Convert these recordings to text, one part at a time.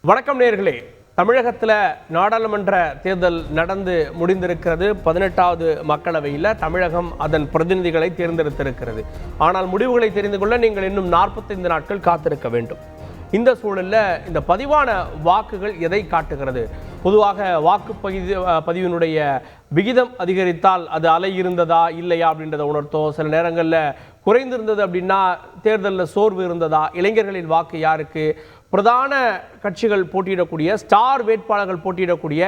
வணக்கம் நேயர்களே. தமிழகத்தில் நாடாளுமன்ற தேர்தல் நடந்து முடிந்திருக்கிறது. 18வது மக்களவையில் தமிழகம் அதன் பிரதிநிதிகளை தேர்ந்தெடுத்திருக்கிறது. ஆனால் முடிவுகளை தெரிந்து கொள்ள நீங்கள் இன்னும் 45 நாட்கள் காத்திருக்க வேண்டும். இந்த சூழலில் இந்த பதிவான வாக்குகள் எதை காட்டுகிறது? பொதுவாக வாக்குப்பதிவினுடைய விகிதம் அதிகரித்தால் அது அலை இருந்ததா இல்லையா அப்படின்றத உணர்த்தும். சில நேரங்களில் குறைந்திருந்தது அப்படின்னா தேர்தலில் சோர்வு இருந்ததா, இளைஞர்களின் வாக்கு யாருக்கு, பிரதான கட்சிகள் போட்டியிடக்கூடிய ஸ்டார் வேட்பாளர்கள் போட்டியிடக்கூடிய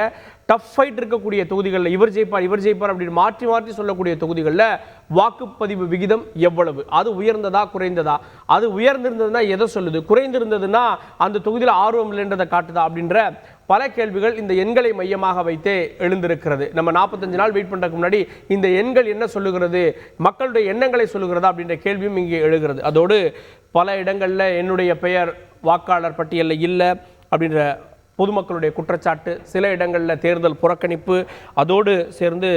டஃப் ஃபைட் இருக்கக்கூடிய தொகுதிகளில் இவர் ஜெயிப்பார் அப்படின்னு மாற்றி மாற்றி சொல்லக்கூடிய தொகுதிகளில் வாக்குப்பதிவு விகிதம் எவ்வளவு, அது உயர்ந்ததா குறைந்ததா, அது உயர்ந்திருந்ததுன்னா எதை சொல்லுது, குறைந்திருந்ததுன்னா அந்த தொகுதியில் ஆர்வம் இல்லைன்றதை காட்டுதா அப்படின்ற பல கேள்விகள் இந்த எண்களை மையமாக வைத்தே எழுந்திருக்கிறது. நம்ம 45 நாள் வெயிட் பண்ணுறதுக்கு முன்னாடி இந்த எண்கள் என்ன சொல்லுகிறது, மக்களுடைய எண்ணங்களை சொல்லுகிறதா அப்படின்ற கேள்வியும் இங்கே எழுகிறது. அதோடு பல இடங்களில் என்னுடைய பெயர் வாக்காளர் பட்டியலில் இல்லை அப்படின்ற பொதுமக்களுடைய குற்றச்சாட்டு, சில இடங்களில் தேர்தல் புறக்கணிப்பு, அதோடு சேர்ந்து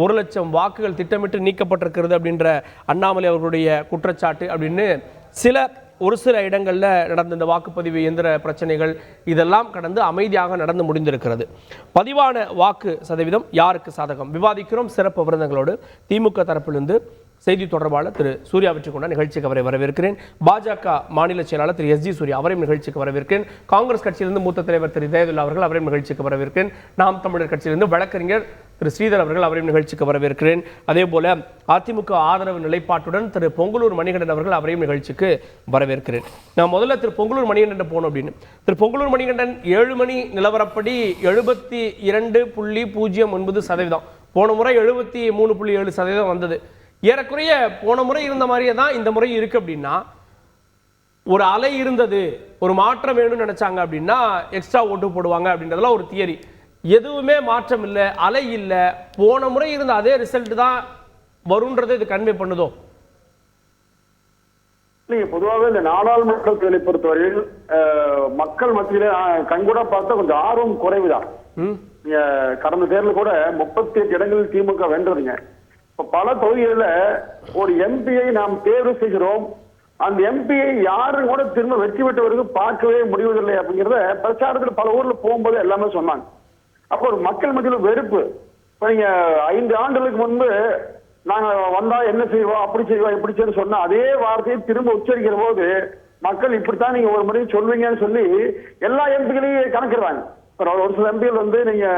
1 லட்சம் வாக்குகள் திட்டமிட்டு நீக்கப்பட்டிருக்கிறது அப்படின்ற அண்ணாமலை அவர்களுடைய குற்றச்சாட்டு அப்படின்னு ஒரு சில இடங்களில் நடந்த இந்த வாக்குப்பதிவு எந்திர பிரச்சனைகள் இதெல்லாம் கடந்து அமைதியாக நடந்து முடிந்திருக்கிறது. பதிவான வாக்கு சதவீதம் யாருக்கு சாதகம் விவாதிக்கிறோம். சிறப்பு விருந்தங்களோடு திமுக தரப்பிலிருந்து செய்தி தொடர்பாளர் திரு சூர்யா வெற்றிக்கொண்ட நிகழ்ச்சிக்கு அவரை வரவேற்கிறேன். பாஜக மாநில செயலாளர் திரு எஸ் ஜி சூர்யா அவரையும் நிகழ்ச்சிக்கு வரவேற்கிறேன். காங்கிரஸ் கட்சியிலிருந்து மூத்த தலைவர் திரு ஜெயலலிதா அவர்கள் அவரையும் நிகழ்ச்சிக்கு வரவேற்கிறேன். நாம் தமிழர் கட்சியிலிருந்து வழக்கறிஞர் திரு ஸ்ரீதர் அவர்கள் அவரையும் நிகழ்ச்சிக்கு வரவேற்கிறேன். அதே போல அதிமுக ஆதரவு நிலைப்பாட்டுடன் திரு பொங்கலூர் மணிகண்டன் அவர்கள் அவரையும் நிகழ்ச்சிக்கு வரவேற்கிறேன். நான் முதல்ல திரு பொங்கலூர் மணிகண்டன் போனோம் அப்படின்னு. திரு பொங்கலூர் மணிகண்டன் 7 மணி நிலவரப்படி 72.09%. போன முறை 73.7% வந்தது. ஏறக்குறைய போன முறை இருந்த மாதிரியே தான் இந்த முறை இருக்கு. அப்படின்னா ஒரு அலை இருந்தது, ஒரு மாற்றம் வேணும்னு நினைச்சாங்க அப்படின்னா எக்ஸ்ட்ரா ஓட்டு போடுவாங்க அப்படின்றதெல்லாம் ஒரு தியரி. எதுவுமே மாற்றம் இல்லை, அலை இல்லை, போன முறை இருந்த அதே ரிசல்ட் தான் வரும்ன்றது இது கன்வே பண்ணுதோ? நீங்க பொதுவாக இந்த நாடாளுமன்ற தேர்தலை பொறுத்தவரையில் மக்கள் மத்தியில கண்கூட பார்த்தா கொஞ்சம் ஆர்வம் குறைவுதான். கடந்த தேர்தல் கூட 38 இடங்களில் திமுக வென்றதுங்க. இப்ப பல தொகுதிகளில் ஒரு எம்பியை நாம் தேர்வு செய்கிறோம், அந்த எம்பியை யாரும் கூட திரும்ப வெற்றி பெற்றவருக்கு பார்க்கவே முடிவதில்லை அப்படிங்கிறத பிரச்சாரத்தில் பல ஊர்ல போகும்போது எல்லாமே சொன்னாங்க. அப்போ ஒரு மக்கள் மத்தியில் வெறுப்பு. இப்ப நீங்க 5 ஆண்டுகளுக்கு முன்பு நாங்க வந்தா என்ன செய்வோம், அப்படி செய்வோம், இப்படி செய்ய சொன்னா அதே வார்த்தையை திரும்ப உச்சரிக்கிற போது மக்கள் இப்படித்தான் நீங்க ஒரு முறை சொல்வீங்கன்னு சொல்லி எல்லா எம்பிகளையும் கணக்கிடுறாங்க. ஒரு சில எம்பிகள் வந்து நீங்க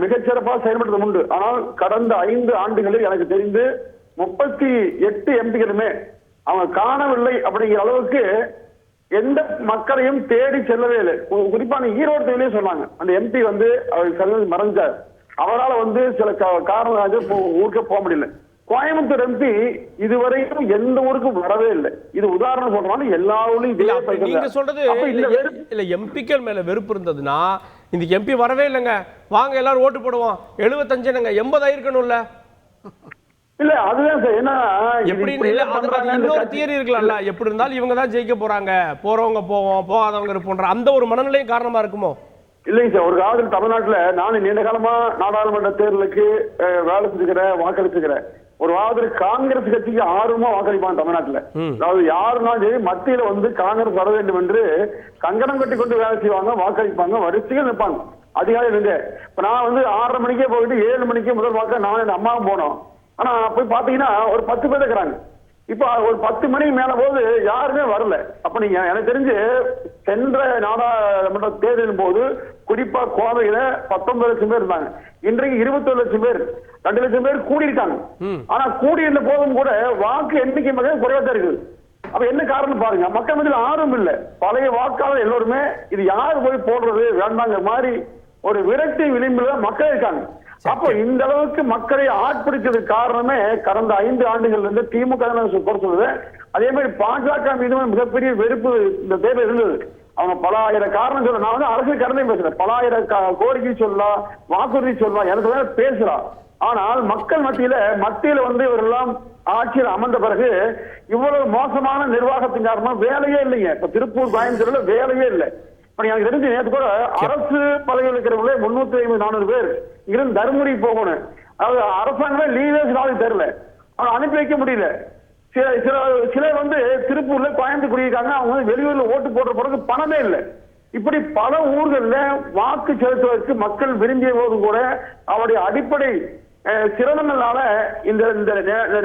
மிகச்சிறப்பாக செயல்படுத்த உண்டு. ஆனால் கடந்த 5 ஆண்டுகளில் எனக்கு தெரிந்து 38 எம்பிகளுமே அவங்க காணவில்லை அப்படிங்கிற அளவுக்கு எந்த மக்களையும் தேடி செல்லவே இல்லை. குறிப்பான ஈரோடு தொகுதியிலே சொன்னாங்க, அந்த எம்பி வந்து அவர் மறைஞ்சார், அவரால் வந்து சில காரணமாக ஊருக்கு போக முடியல. கோயம்புத்தூர் எம்பி இதுவரைக்கும் எந்த ஊருக்கும் வரவே இல்லை. இது உதாரணம் சொல்றாங்க. எல்லா ஊர்லயும் நீங்க சொல்றது இல்ல, எம்பிக்கள் மேல வெறுப்பு இருந்ததுன்னா இந்த எம்பி வரவே இல்லைங்க, வாங்க எல்லாரும் ஓட்டு போடுவோம், 75 80 ஆயிருக்கணும்ல. இல்ல அதுதான் சார். ஏன்னா எப்படி இன்னொரு தியரி இருக்கலாம்ல, எப்படி இருந்தாலும் இவங்க தான் ஜெயிக்க போறாங்க, போறவங்க போவோம், போகாதவங்க இருப்போன்ற அந்த ஒரு மனநிலையும் காரணமா இருக்குமோ? இல்லைங்க சார். ஒரு காலத்தில் தமிழ்நாட்டுல நானும் நீண்ட காலமா நாடாளுமன்ற தேர்தலுக்கு வேலை செஞ்சுக்கிறேன், வாக்களிச்சுக்கிறேன். ஒரு வாரத்தில் காங்கிரஸ் கட்சிக்கு ஆர்வமா வாக்களிப்பாங்க தமிழ்நாட்டுல. அதாவது யாருனாலும் சரி மத்தியில வந்து காங்கிரஸ் வர வேண்டும் என்று கங்கணம் கட்டி கொண்டு வேலை செய்வாங்க, வாக்களிப்பாங்க, வரிசைகள் நிற்பாங்க அதிகாலை இருந்து. இப்ப நான் வந்து 6:30 மணிக்கே போயிட்டு 7 மணிக்கே முதல் வாக்க நான் என் அம்மாவும் போனோம். ஆனா போய் பாத்தீங்கன்னா ஒரு 10 பேர் இருக்கிறாங்க. இப்ப ஒரு 10 மணிக்கு மேல போது யாருமே வரல. அப்ப நீங்க எனக்கு தெரிஞ்சு சென்ற நாடாளுமன்ற தேர்தலின் போது குறிப்பா கோவையில 19 லட்சம் பேர் இருந்தாங்க. இன்றைக்கு 21 லட்சம் பேர், 2 லட்சம் பேர் கூடியிருக்காங்க. ஆனா கூடியிருந்த போதும் கூட வாக்கு எண்ணிக்கை மிக குறைவா தான் இருக்குது. அப்ப என்ன காரணம் பாருங்க, மக்கள் மத்தியில் ஆர்வம் இல்லை. பழைய வாக்காளர் எல்லோருமே இது யாரு போய் போடுறது வேண்டாங்கிற மாதிரி ஒரு விரக்தி விளிம்புல மக்கள் இருக்காங்க. அப்போ இந்த அளவுக்கு மக்களை ஆட்பிடிச்சதுக்கு காரணமே கடந்த 5 ஆண்டுகள்ல இருந்து திமுக சொல்லுது. அதே மாதிரி பாஜக மீது மிகப்பெரிய வெறுப்பு இந்த தேர்தல் இருந்தது. அவங்க பல ஆயிரம் காரணம் சொல்ல, நான் வந்து அரசியல் கடனை பேசுறேன், பல ஆயிரம் கோரிக்கை சொல்லலாம், வாக்குறுதி சொல்லலாம், எனக்கு பேசலாம். ஆனால் மக்கள் மத்தியில வந்து இவரெல்லாம் ஆட்சியில் அமர்ந்த பிறகு இவ்வளவு மோசமான நிர்வாகத்தின் காரணமா வேலையே இல்லைங்க. இப்ப திருப்பூர் கோயம்புத்தூர்ல வேலையே இல்லை. எனக்கு தெரிஞ்சு நேற்று கூட அரசு பதவியில் இருக்கிறவங்களே 350-400 பேர் இங்கிருந்து தருமபுரி போகணும். அதாவது அரசாங்கமே லீவே தெரியல, அவங்க அனுப்பி வைக்க முடியல. சில வந்து திருப்பூர்ல கோயம்புத்தூர் குடியிருக்காங்க, அவங்க வெளியூர்ல ஓட்டு போடுற பிறகு பணமே இல்லை. இப்படி பல ஊர்கள்ல வாக்கு செலுத்துவதற்கு மக்கள் விரும்பிய போது கூட அவருடைய அடிப்படை சிரமங்களால இந்த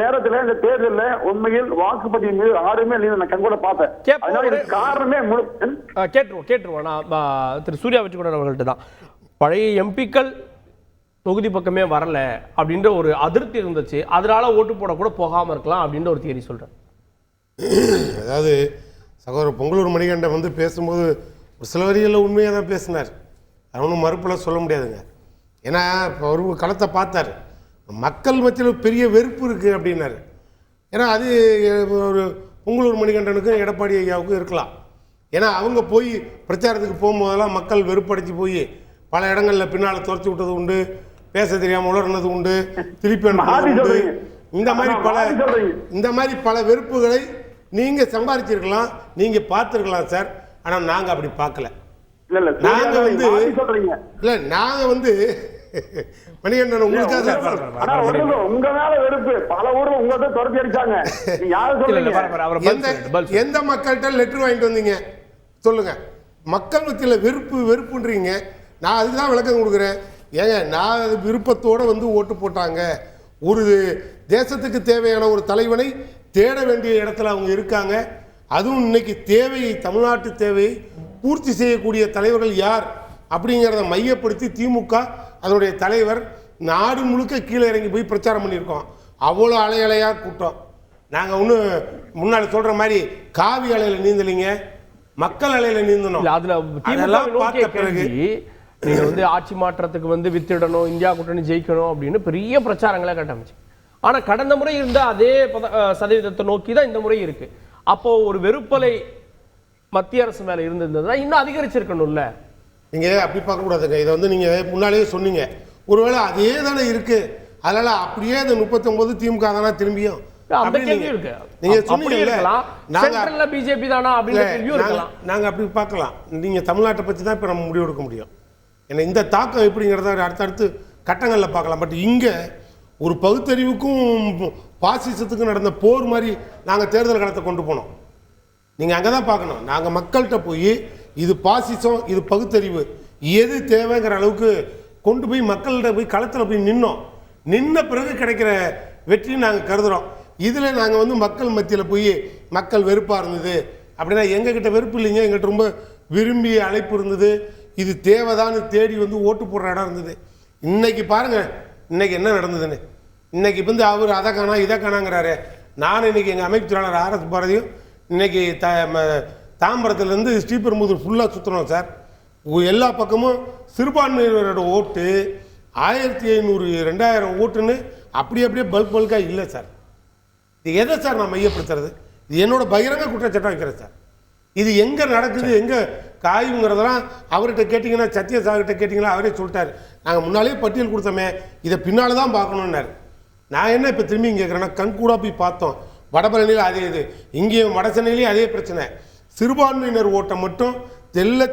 நேரத்துல இந்த தேர்தலில் உண்மையில் வாக்குப்பதிவு மீது யாருமே நான் கண்கூட பார்த்தேன். அதனால இதுக்கு காரணமே கேட்டுருவோம். நான் திரு சூர்யா வெற்றிக்கொண்டார் அவர்கள்ட்ட தான் பழைய எம்பிக்கள் தொகுதி பக்கமே வரல அப்படின்ற ஒரு அதிருப்தி இருந்துச்சு, அதனால ஓட்டு போட கூட போகாம இருக்கலாம் அப்படின்ற ஒரு தியரி சொல்றேன். அதாவது சகோதரர் பொங்கலூர் மணிகண்டன் வந்து பேசும்போது ஒரு சில வரிகளில் உண்மையாக தான் பேசினார். அது ஒன்றும் மறுப்பில் சொல்ல முடியாதுங்க. ஏன்னா இப்போ ஒரு களத்தை பார்த்தார், மக்கள் மத்தியில் பெரிய வெறுப்பு இருக்குது அப்படின்னாரு. ஏன்னா அது ஒரு பொங்கலூர் மணிகண்டனுக்கும் எடப்பாடி ஐயாவுக்கும் இருக்கலாம். ஏன்னா அவங்க போய் பிரச்சாரத்துக்கு போகும்போதெல்லாம் மக்கள் வெறுப்படைச்சு போய் பல இடங்களில் பின்னால் துரத்தி விட்டது உண்டு, பேச தெரியாமல் உளர்னது உண்டு, திருப்பி உண்டு. இந்த மாதிரி பல வெறுப்புகளை நீங்கள் சம்பாதிச்சிருக்கலாம், நீங்கள் பார்த்துருக்கலாம் சார். ஆனால் நாங்கள் அப்படி பார்க்கல. நாங்கள் வந்து மணிகண்டன் உங்களுக்காக உங்க மேல வெறுப்பு பல ஊர்ல உங்கள்கிட்ட துரத்தி அடிச்சாங்க. எந்த மக்கள்கிட்ட லெட்டர் வாங்கிட்டு வந்தீங்க சொல்லுங்க? மக்கள் மத்தியில் வெறுப்புன்றீங்க. நான் அதுக்கு தான் விளக்கம் கொடுக்குறேன். ஏங்க நான் விருப்பத்தோடு வந்து ஓட்டு போட்டாங்க. ஒரு தேசத்துக்கு தேவையான ஒரு தலைவனை தேட வேண்டிய இடத்துல அவங்க இருக்காங்க. அதுவும் இன்னைக்கு தேவையை, தமிழ்நாட்டு தேவையை பூர்த்தி செய்யக்கூடிய தலைவர்கள் யார் அப்படிங்கிறத மையப்படுத்தி திமுக அதனுடைய தலைவர் நாடு முழுக்க கீழே இறங்கி போய் பிரச்சாரம் பண்ணியிருக்கோம். அவ்வளோ அலையலையாக கூட்டம். நாங்கள் ஒன்றும் முன்னாடி சொல்கிற மாதிரி காவி அலையில் நீந்தலிங்க, மக்கள் அலையில் நீந்தணும். அதெல்லாம் பார்த்த பிறகு நீங்கள் வந்து ஆட்சி மாற்றத்துக்கு வந்து வித்திடணும், இந்தியா கூட்டணி ஜெயிக்கணும் அப்படின்னு பெரிய பிரச்சாரங்களை கட்டமைச்சு. ஆனால் கடந்த முறை இருந்த அதே சதவீதத்தை நோக்கி தான் இந்த முறை இருக்கு. அப்போ ஒரு வெறுப்பலை மத்திய அரசு மேல இருந்திருந்ததுன்னா இன்னும் அதிகரிச்சிருக்கணும்ல. நீங்க அப்படி பார்க்க கூடாதுங்க. இதை வந்து நீங்க முன்னாலேயே சொன்னீங்க. ஒருவேளை அதே தானே இருக்கு, அதனால அப்படியே இந்த 39 திமுக தானா திரும்பியும் நீங்க சொன்னீங்க. பிஜேபி தானா அப்படின்னு நாங்க அப்படி பார்க்கலாம். நீங்க தமிழ்நாட்டை பத்தி தான் இப்ப நம்ம முடிவு எடுக்க முடியும். ஏன்னா இந்த தாக்கம் எப்படிங்கிறத அடுத்தடுத்து கட்டங்களில் பார்க்கலாம். பட் இங்கே ஒரு பகுத்தறிவுக்கும் பாசிசத்துக்கும் நடந்த போர் மாதிரி நாங்கள் தேர்தல் களத்தை கொண்டு போனோம். நீங்கள் அங்கே தான் பார்க்கணும். நாங்கள் மக்கள்கிட்ட போய் இது பாசிசம், இது பகுத்தறிவு, எது தேவைங்கிற அளவுக்கு கொண்டு போய் மக்கள்கிட்ட போய் களத்தில் போய் நின்ன பிறகு கிடைக்கிற வெற்றியும் நாங்கள் கருதுகிறோம். இதில் நாங்கள் வந்து மக்கள் மத்தியில் போய் மக்கள் வெறுப்பாக இருந்தது அப்படின்னா எங்ககிட்ட வெறுப்பு இல்லைங்க. எங்கள்கிட்ட ரொம்ப விரும்பிய அழைப்பு இருந்தது. இது தேவைதான்னு தேடி வந்து ஓட்டு போடுற இடம் இருந்தது. இன்னைக்கு பாருங்க இன்னைக்கு என்ன நடந்ததுன்னு. இன்னைக்கு வந்து அவர் அதை காணா இதை காணாங்கிறாரு. நான் இன்னைக்கு எங்கள் அமைப்பு செயலாளர் ஆர்எஸ் பாரதியும் இன்னைக்கு தாம்பரத்துலேருந்து ஸ்ரீபெரும்புதூர் ஃபுல்லாக சுற்றுறோம் சார். எல்லா பக்கமும் சிறுபான்மையினரோட ஓட்டு 1500 2000 ஓட்டுன்னு அப்படியே பல்காக இல்லை சார். இது எதை சார் நான் மையப்படுத்துறது? இது என்னோட பகிரங்க குற்றச்சாட்டாக வைக்கிறேன் சார். இது எங்கே நடக்குது, எங்கே காயுங்கிறதெல்லாம் அவர்கிட்ட கேட்டிங்கன்னா, சத்யசாகிட்ட கேட்டிங்கன்னா அவரே சொல்லிட்டார். நாங்கள் முன்னாலே பட்டியல் கொடுத்தோமே, இதை பின்னால் தான் பார்க்கணுன்னாரு. நான் என்ன இப்போ திரும்பி கேட்குறேன்னா, கண்கூடாக போய் பார்த்தோம். வடபழனியில் அதே இது, இங்கேயும் வட சென்னையிலையும் அதே பிரச்சனை. சிறுபான்மையினர் ஓட்டை மட்டும்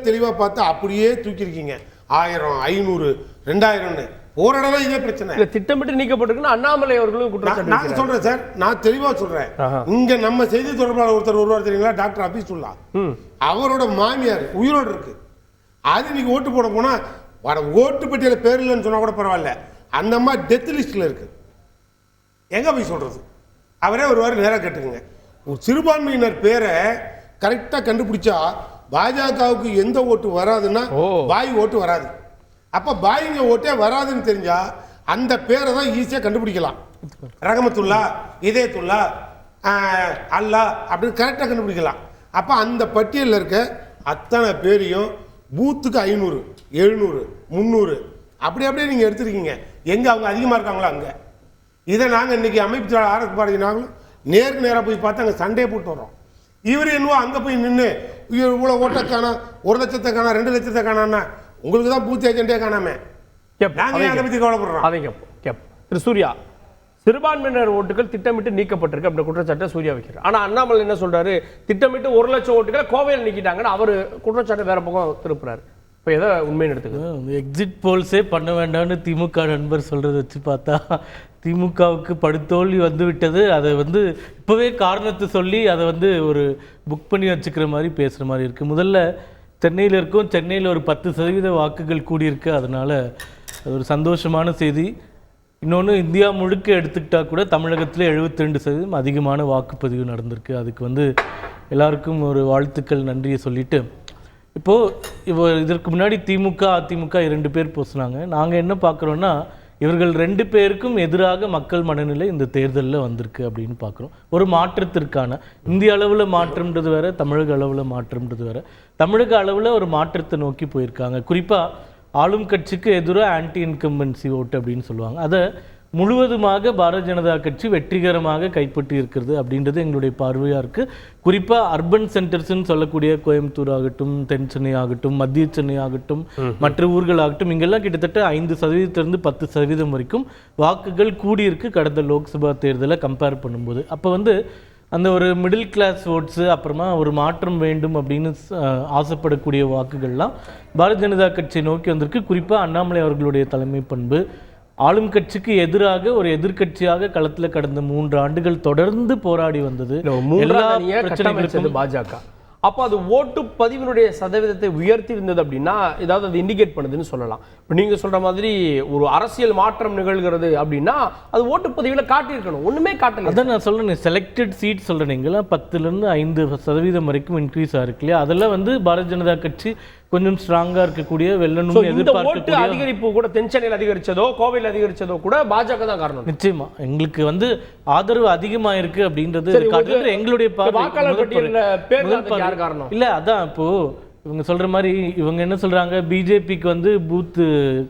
தெளிவாக பார்த்து அப்படியே தூக்கியிருக்கீங்க. 1000 500 2000ன்னு போராடல இதே பிரச்சனை. திட்டமிட்டு நீக்கப்பட்டிருக்குன்னு அண்ணாமலை அவர்களும் நான் சொல்றேன் சார். நான் தெளிவா சொல்றேன். இங்க நம்ம செய்தி தொடர்பாளர் ஒருத்தர் வருவார் தெரியுங்களா, டாக்டர் அபீசுல்லா. அவரோட மாமியார் உயிரோடு இருக்கு. அது நீங்க ஓட்டு போட போனா ஓட்டு பட்டியல பேர் இல்லைன்னு சொன்னா கூட பரவாயில்ல, அந்த அம்மா டெத் லிஸ்ட்ல இருக்கு. எங்க போய் சொல்றது? அவரே ஒரு வாரம் நேரம் கேட்டுக்குங்க. ஒரு சிறுபான்மையினர் பேரை கரெக்டா கண்டுபிடிச்சா பாஜகவுக்கு எந்த ஓட்டு வராதுன்னா பாய் ஓட்டு வராது. அப்ப பாயிங்க ஓட்டே வராதுன்னு தெரிஞ்சா அந்த பேரை தான் ஈஸியா கண்டுபிடிக்கலாம். ரஹமத்துல்லா, இதயத்துல்லா, அல்லா அப்படின்னு கரெக்டாக கண்டுபிடிக்கலாம். அப்போ அந்த பட்டியலில் இருக்க அத்தனை பேரையும் பூத்துக்கு 500 700 300 அப்படியே நீங்கள் எடுத்துருக்கீங்க. எங்கே அவங்க அதிகமாக இருக்காங்களோ அங்கே. இதை நாங்கள் இன்றைக்கி அமைப்பு ஆர்எஸ் பாரதி நாங்களும் நேருக்கு நேராக போய் பார்த்து அங்கே சண்டே போட்டு வரோம். இவர் என்னவோ அங்கே போய் நின்று இவ்வளோ ஓட்டை காணா, 1 லட்சத்தை காணா, 2 லட்சத்தை காணான்னா உங்களுக்கு தான் பூத்தி ஏஜென்டே காணாம. நாங்கள் அதை பற்றி கவலைப்படுறோம். அதை திரு சூர்யா, சிறுபான்மையினர் ஓட்டுகள் திட்டமிட்டு நீக்கப்பட்டிருக்கு அப்படி குற்றச்சாட்டை சூர்யா வைக்கிறார். ஆனால் அண்ணாமலை என்ன சொல்றாரு, திட்டமிட்டு 1 லட்சம் ஓட்டுகளை கோவையில் நீக்கிட்டாங்கன்னு அவர் குற்றச்சாட்டை வேற பக்கம் திருப்புறாரு. இப்போ எதை உண்மைன்னு எடுத்துக்க எக்ஸிட் போல்ஸே பண்ண வேண்டாம்னு திமுக நண்பர் சொல்றதை வச்சு பார்த்தா திமுகவுக்கு படுத்தோல்வி வந்து விட்டது. அதை இப்போவே காரணத்தை சொல்லி அதை ஒரு புக் பண்ணி வச்சுக்கிற மாதிரி பேசுகிற மாதிரி இருக்குது. முதல்ல சென்னையில் இருக்கும். சென்னையில் ஒரு 10% வாக்குகள் கூடியிருக்கு. அதனால் அது ஒரு சந்தோஷமான செய்தி. இன்னொன்று, இந்தியா முழுக்க எடுத்துக்கிட்டால் கூட தமிழகத்தில் 72% அதிகமான வாக்குப்பதிவு நடந்திருக்கு. அதுக்கு எல்லாருக்கும் ஒரு வாழ்த்துக்கள், நன்றியை சொல்லிட்டு, இப்போது இதற்கு முன்னாடி திமுக அதிமுக 2 பேர் பேசுனாங்க. நாங்கள் என்ன பார்க்குறோன்னா, இவர்கள் 2 பேருக்கும் எதிராக மக்கள் மனநிலை இந்த தேர்தலில் வந்திருக்கு அப்படின்னு பார்க்குறோம். ஒரு மாற்றத்திற்கான இந்திய அளவில் மாற்றம்ன்றது வேறு, தமிழக அளவில் மாற்றம்ன்றது வேறு. தமிழக அளவில் ஒரு மாற்றத்தை நோக்கி போயிருக்காங்க. குறிப்பாக ஆளும் கட்சிக்கு எதிராக ஆன்டி இன்கம்பன்சி ஓட்டு அப்படின்னு சொல்லுவாங்க. அதை முழுவதுமாக பாரதிய ஜனதா கட்சி வெற்றிகரமாக கைப்பற்றி இருக்கிறது அப்படின்றது எங்களுடைய பார்வையாக இருக்குது. குறிப்பாக அர்பன் சென்டர்ஸ்ன்னு சொல்லக்கூடிய கோயம்புத்தூர் ஆகட்டும், தென் சென்னை ஆகட்டும், மத்திய சென்னை ஆகட்டும், மற்ற ஊர்கள் ஆகட்டும், இங்கெல்லாம் கிட்டத்தட்ட 5% 10% வரைக்கும் வாக்குகள் கூடியிருக்கு கடந்த லோக்சபா தேர்தலை கம்பேர் பண்ணும்போது. அப்போ அந்த ஒரு மிடில் கிளாஸ் ஓட்ஸு, அப்புறமா ஒரு மாற்றம் வேண்டும் அப்படின்னு ஆசைப்படக்கூடிய வாக்குகள்லாம் பாரதிய ஜனதா கட்சியை நோக்கி வந்திருக்கு. குறிப்பாக அண்ணாமலை அவர்களுடைய தலைமை பண்பு, ஆளும் கட்சிக்கு எதிராக ஒரு எதிர்க்கட்சியாக களத்தில் கடந்த 3 ஆண்டுகள் தொடர்ந்து போராடி வந்தது. எல்லா பிரச்சனைகளுக்கும் பாஜக. அப்போ அது ஓட்டு பதிவினுடைய சதவீதத்தை உயர்த்தி இருந்தது அப்படின்னா ஏதாவது அது இண்டிகேட் பண்ணுதுன்னு சொல்லலாம். இப்போ நீங்கள் சொல்கிற மாதிரி ஒரு அரசியல் மாற்றம் நிகழ்கிறது அப்படின்னா அது ஓட்டுப்பதிவில் காட்டியிருக்கணும். ஒன்றுமே காட்டல. அதான் நான் சொல்கிறேன், செலக்டட் சீட் சொல்கிறீங்களா, 10லேருந்து 5% வரைக்கும் இன்க்ரீஸ் ஆகிருக்கு இல்லையா? அதெல்லாம் பாரதிய ஜனதா கட்சி கொஞ்சம் ஸ்ட்ராங்காக இருக்கக்கூடிய வெள்ளணும் எதிர்பார்க்க அதிகரிப்பு கூட தென்சென்னையில் அதிகரிச்சதோ கோவையில் அதிகரிச்சதோ கூட பாஜக தான் காரணம். நிச்சயமா எங்களுக்கு ஆதரவு அதிகமாக இருக்கு அப்படின்றது எங்களுடைய காரணம் இல்ல. அதான் இப்போ இவங்க சொல்ற மாதிரி இவங்க என்ன சொல்றாங்க, பிஜேபிக்கு பூத்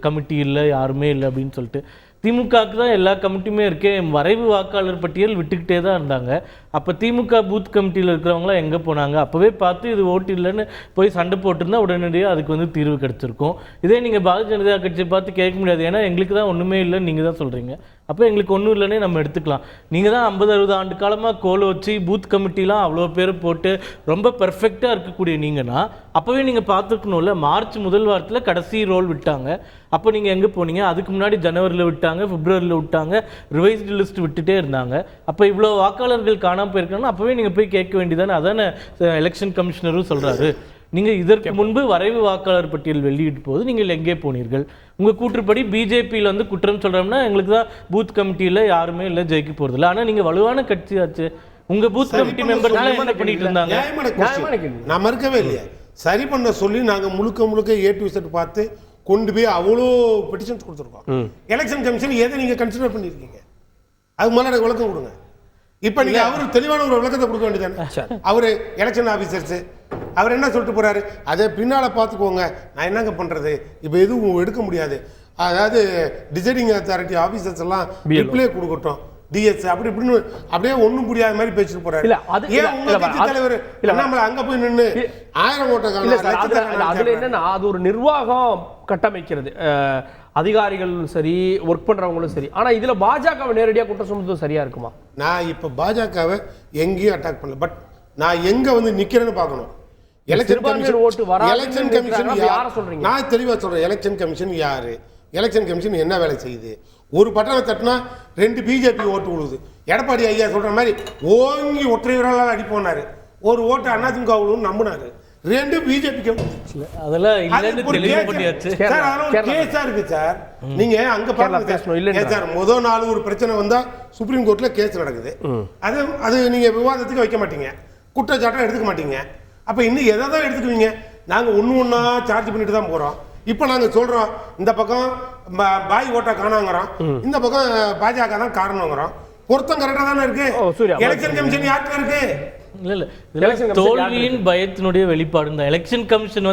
கமிட்டி இல்லை, யாருமே இல்லை அப்படின்னு சொல்லிட்டு. திமுகவுக்கு தான் எல்லா கமிட்டியுமே இருக்கே, வரைவு வாக்காளர் பட்டியல் விட்டுக்கிட்டே தான் இருந்தாங்க. அப்போ திமுக பூத் கமிட்டியில் இருக்கிறவங்களாம் எங்கே போனாங்க? அப்போவே பார்த்து இது ஓட்டு இல்லைன்னு போய் சண்டை போட்டிருந்தா உடனடியாக அதுக்கு தீர்வு கிடச்சிருக்கும். இதே நீங்கள் பாரதிய ஜனதா கட்சியை பார்த்து கேட்க முடியாது, ஏன்னா எங்களுக்கு தான் ஒன்றுமே இல்லைன்னு நீங்கள் தான் சொல்கிறீங்க. அப்போ எங்களுக்கு ஒன்றும் இல்லைன்னே நம்ம எடுத்துக்கலாம். நீங்கள் தான் 50-60 ஆண்டு காலமாக கோலை வச்சு பூத் கமிட்டிலாம் அவ்வளோ பேர் போட்டு ரொம்ப பெர்ஃபெக்டாக இருக்கக்கூடிய நீங்கன்னா அப்போவே நீங்கள் பார்த்துக்கணும்ல. மார்ச் முதல் வாரத்தில் கடைசி ரோல் விட்டாங்க. அப்போ நீங்கள் எங்கே போனீங்க? அதுக்கு முன்னாடி ஜனவரியில் விட்டாங்க, பிப்ரவரியில் விட்டாங்க, ரிவைஸ்டு லிஸ்ட் விட்டுட்டே இருந்தாங்க. அப்போ இவ்வளோ வாக்காளர்கள் காணாமல் போயிருக்காங்கன்னா அப்போவே நீங்கள் போய் கேட்க வேண்டியதானே. அதானே எலெக்ஷன் கமிஷனரும் சொல்கிறாரு. நீங்கள் இதற்கு முன்பு வரைவு வாக்காளர் பட்டியல் வெளியிட்டு போது நீங்கள் எங்கே போனீர்கள்? உங்கள் கூற்றுப்படி பிஜேபியில் குற்றம் சொல்கிறோம்னா எங்களுக்கு தான் பூத் கமிட்டியில் யாருமே இல்லை, ஜெயிக்க போகிறதில்ல. ஆனால் நீங்கள் வலுவான கட்சி ஆச்சு, உங்கள் பூத் கமிட்டி மெம்பர் என்ன பண்ணிட்டு இருந்தாங்க? நான் மறுக்கவே இல்லையா, சரி பண்ண சொல்லி நாங்கள் முழுக்க A to Z பார்த்து கொண்டு போய் அவ்வளோ பெட்டிஷன்ஸ் கொடுத்துருக்கோம். எலெக்ஷன் கமிஷன் எதை நீங்கள் கன்சிடர் பண்ணியிருக்கீங்க? அது முதல்ல விளக்கம் கொடுங்க. இப்போ நீங்கள் அவருக்கு தெளிவான ஒரு விளக்கத்தை கொடுக்க வேண்டியதானே. அவர் எலெக்ஷன் ஆஃபீஸர்ஸு அவர் என்ன சொல்லிட்டு போகிறாரு, அதை பின்னால் பார்த்துக்கோங்க, நான் என்னங்க பண்ணுறது, இப்போ எதுவும் எடுக்க முடியாது. அதாவது டிசைடிங் அத்தாரிட்டி ஆஃபீஸர்ஸ் எல்லாம் ரிப்ளே கொடுக்கட்டும், டிஎஸ் அப்படி இப்படின்னு அப்படியே ஒன்றும் புரியாத மாதிரி பேசிட்டு போறாரு. ஏன் உங்க கட்சி தலைவர் நம்மள அங்க போய் நின்று 1000 ஓட்டை அதுல என்னன்னா அது ஒரு நிர்வாகம் கட்டமைக்கிறது, அதிகாரிகளும் சரி ஒர்க் பண்றவங்களும் சரி. ஆனா இதுல பாஜகவை நேரடியாக குற்றம் சுமத்துவது சரியா இருக்குமா? நான் இப்ப பாஜகவை எங்கேயும் அட்டாக் பண்ணல, பட் நான் எங்க நிக்கிறேன்னு பார்க்கணும். எலெக்ஷன் கமிஷன் யார சொல்றீங்க? நான் தெளிவா சொல்றேன், எலெக்ஷன் கமிஷன் யாரு, எலெக்ஷன் கமிஷன் என்ன வேலை செய்யுது? ஒரு பட்டனை தட்டினா 2 பிஜேபி ஓட்டு விழுது. எடப்பாடி ஐயா சொல்ற மாதிரி ஓங்கி ஒற்றை விரலால் அடிப்போனாரு, ஒரு ஓட்டு அதிமுக விழுன்னு நம்பினாரு, 2 பிஜேபிக்கு அதெல்லாம் இல்லன்னு தெளிவு பண்ணியாச்சு சார். அதெல்லாம் கேஸா இருக்கு சார். நீங்க அங்க பாருங்க சார், முதல் நாள் ஒரு பிரச்சனை வந்தா சுப்ரீம் கோர்ட்ல கேஸ் நடக்குது. அது நீங்க விவாதத்துக்கு வைக்க மாட்டீங்க, குற்றச்சாட்டை எடுத்துக்க மாட்டீங்க. அப்ப இன்னும் எதை தான் எடுத்துக்குவீங்க? நாங்க ஒண்ணா சார்ஜ் பண்ணிட்டு தான் போறோம். இப்ப நாங்க சொல்றோம், இந்த பக்கம் பாய் ஓட்டா காணாங்கிறோம், இந்த பக்கம் பாஜக தான் காரணங்கிறோம். பொருத்தம் கரெக்டா தானே இருக்கு. எலெக்ஷன் கமிஷன் யார்கிட்ட இருக்கு? தோல்வியின் பயத்தினுடைய வெளிப்பாடு தான். எலெக்ஷன் கமிஷன்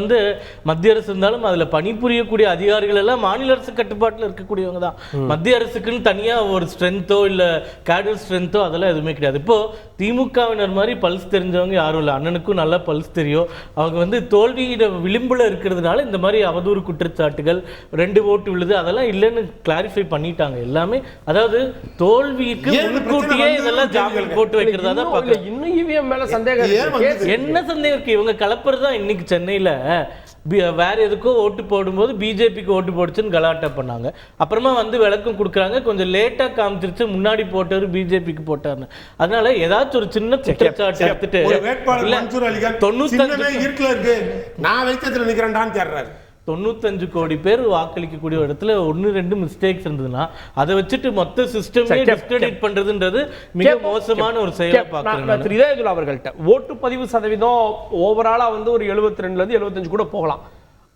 மத்திய அரசு இருந்தாலும் அதுல பணிபுரியக்கூடிய அதிகாரிகள் எல்லாம் மாநில அரசு கட்டுப்பாட்டில் இருக்கக்கூடியவங்க தான். மத்திய அரசுக்குன்னு தனியா ஒரு ஸ்ட்ரென்த்தோ இல்ல கேடர் ஸ்ட்ரென்த்தோ அதெல்லாம் எதுவுமே கிடையாது. இப்போ திமுகவினர் மாதிரி பல்ஸ் தெரிஞ்சவங்க யாரும் இல்லை. அண்ணனுக்கும் நல்லா பல்ஸ் தெரியும். அவங்க தோல்வியிட விளிம்புல இருக்கிறதுனால இந்த மாதிரி அவதூறு குற்றச்சாட்டுகள் 2 ஓட்டு விழுது அதெல்லாம் இல்லைன்னு கிளாரிஃபை பண்ணிட்டாங்க எல்லாமே. அதாவது தோல்விக்கு முன்கூட்டியே இதெல்லாம் ஜாமீன் போட்டு வைக்கிறதா தான் பார்க்கல. இன்னும் இவிஎம் மேல சந்தேகம் என்ன சந்தேகம் இருக்கு? இவங்க கலப்புறதுதான் இன்னைக்கு சென்னையில வேற எதுக்கோ ஓட்டு போடும்போது பிஜேபிக்கு ஓட்டு போடுச்சுன்னு கலாட்டா பண்ணாங்க. அப்புறமா வந்து விளக்கம் கொடுக்குறாங்க, கொஞ்சம் லேட்டா காமிச்சிருச்சு, முன்னாடி போட்டவர் பிஜேபிக்கு போட்டாருன்னு. அதனால ஏதாச்சும் ஒரு சின்ன குற்றச்சாட்டு எடுத்துட்டு 95 கோடி பேர் வாக்களிக்கக்கூடிய இடத்துல 1-2 மிஸ்டேக்ஸ் இருந்ததுன்னா அதை வச்சுட்டு மொத்த சிஸ்டமே டிஸ்கிரெடிட் பண்றதுன்றது மிக மோசமான ஒரு செயலை பார்க்கிறேன். இதயதுல் அவர்கள்ட்ட ஓட்டு பதிவு சதவீதம் ஓவராலா வந்து ஒரு 72 - 75 கூட போகலாம்.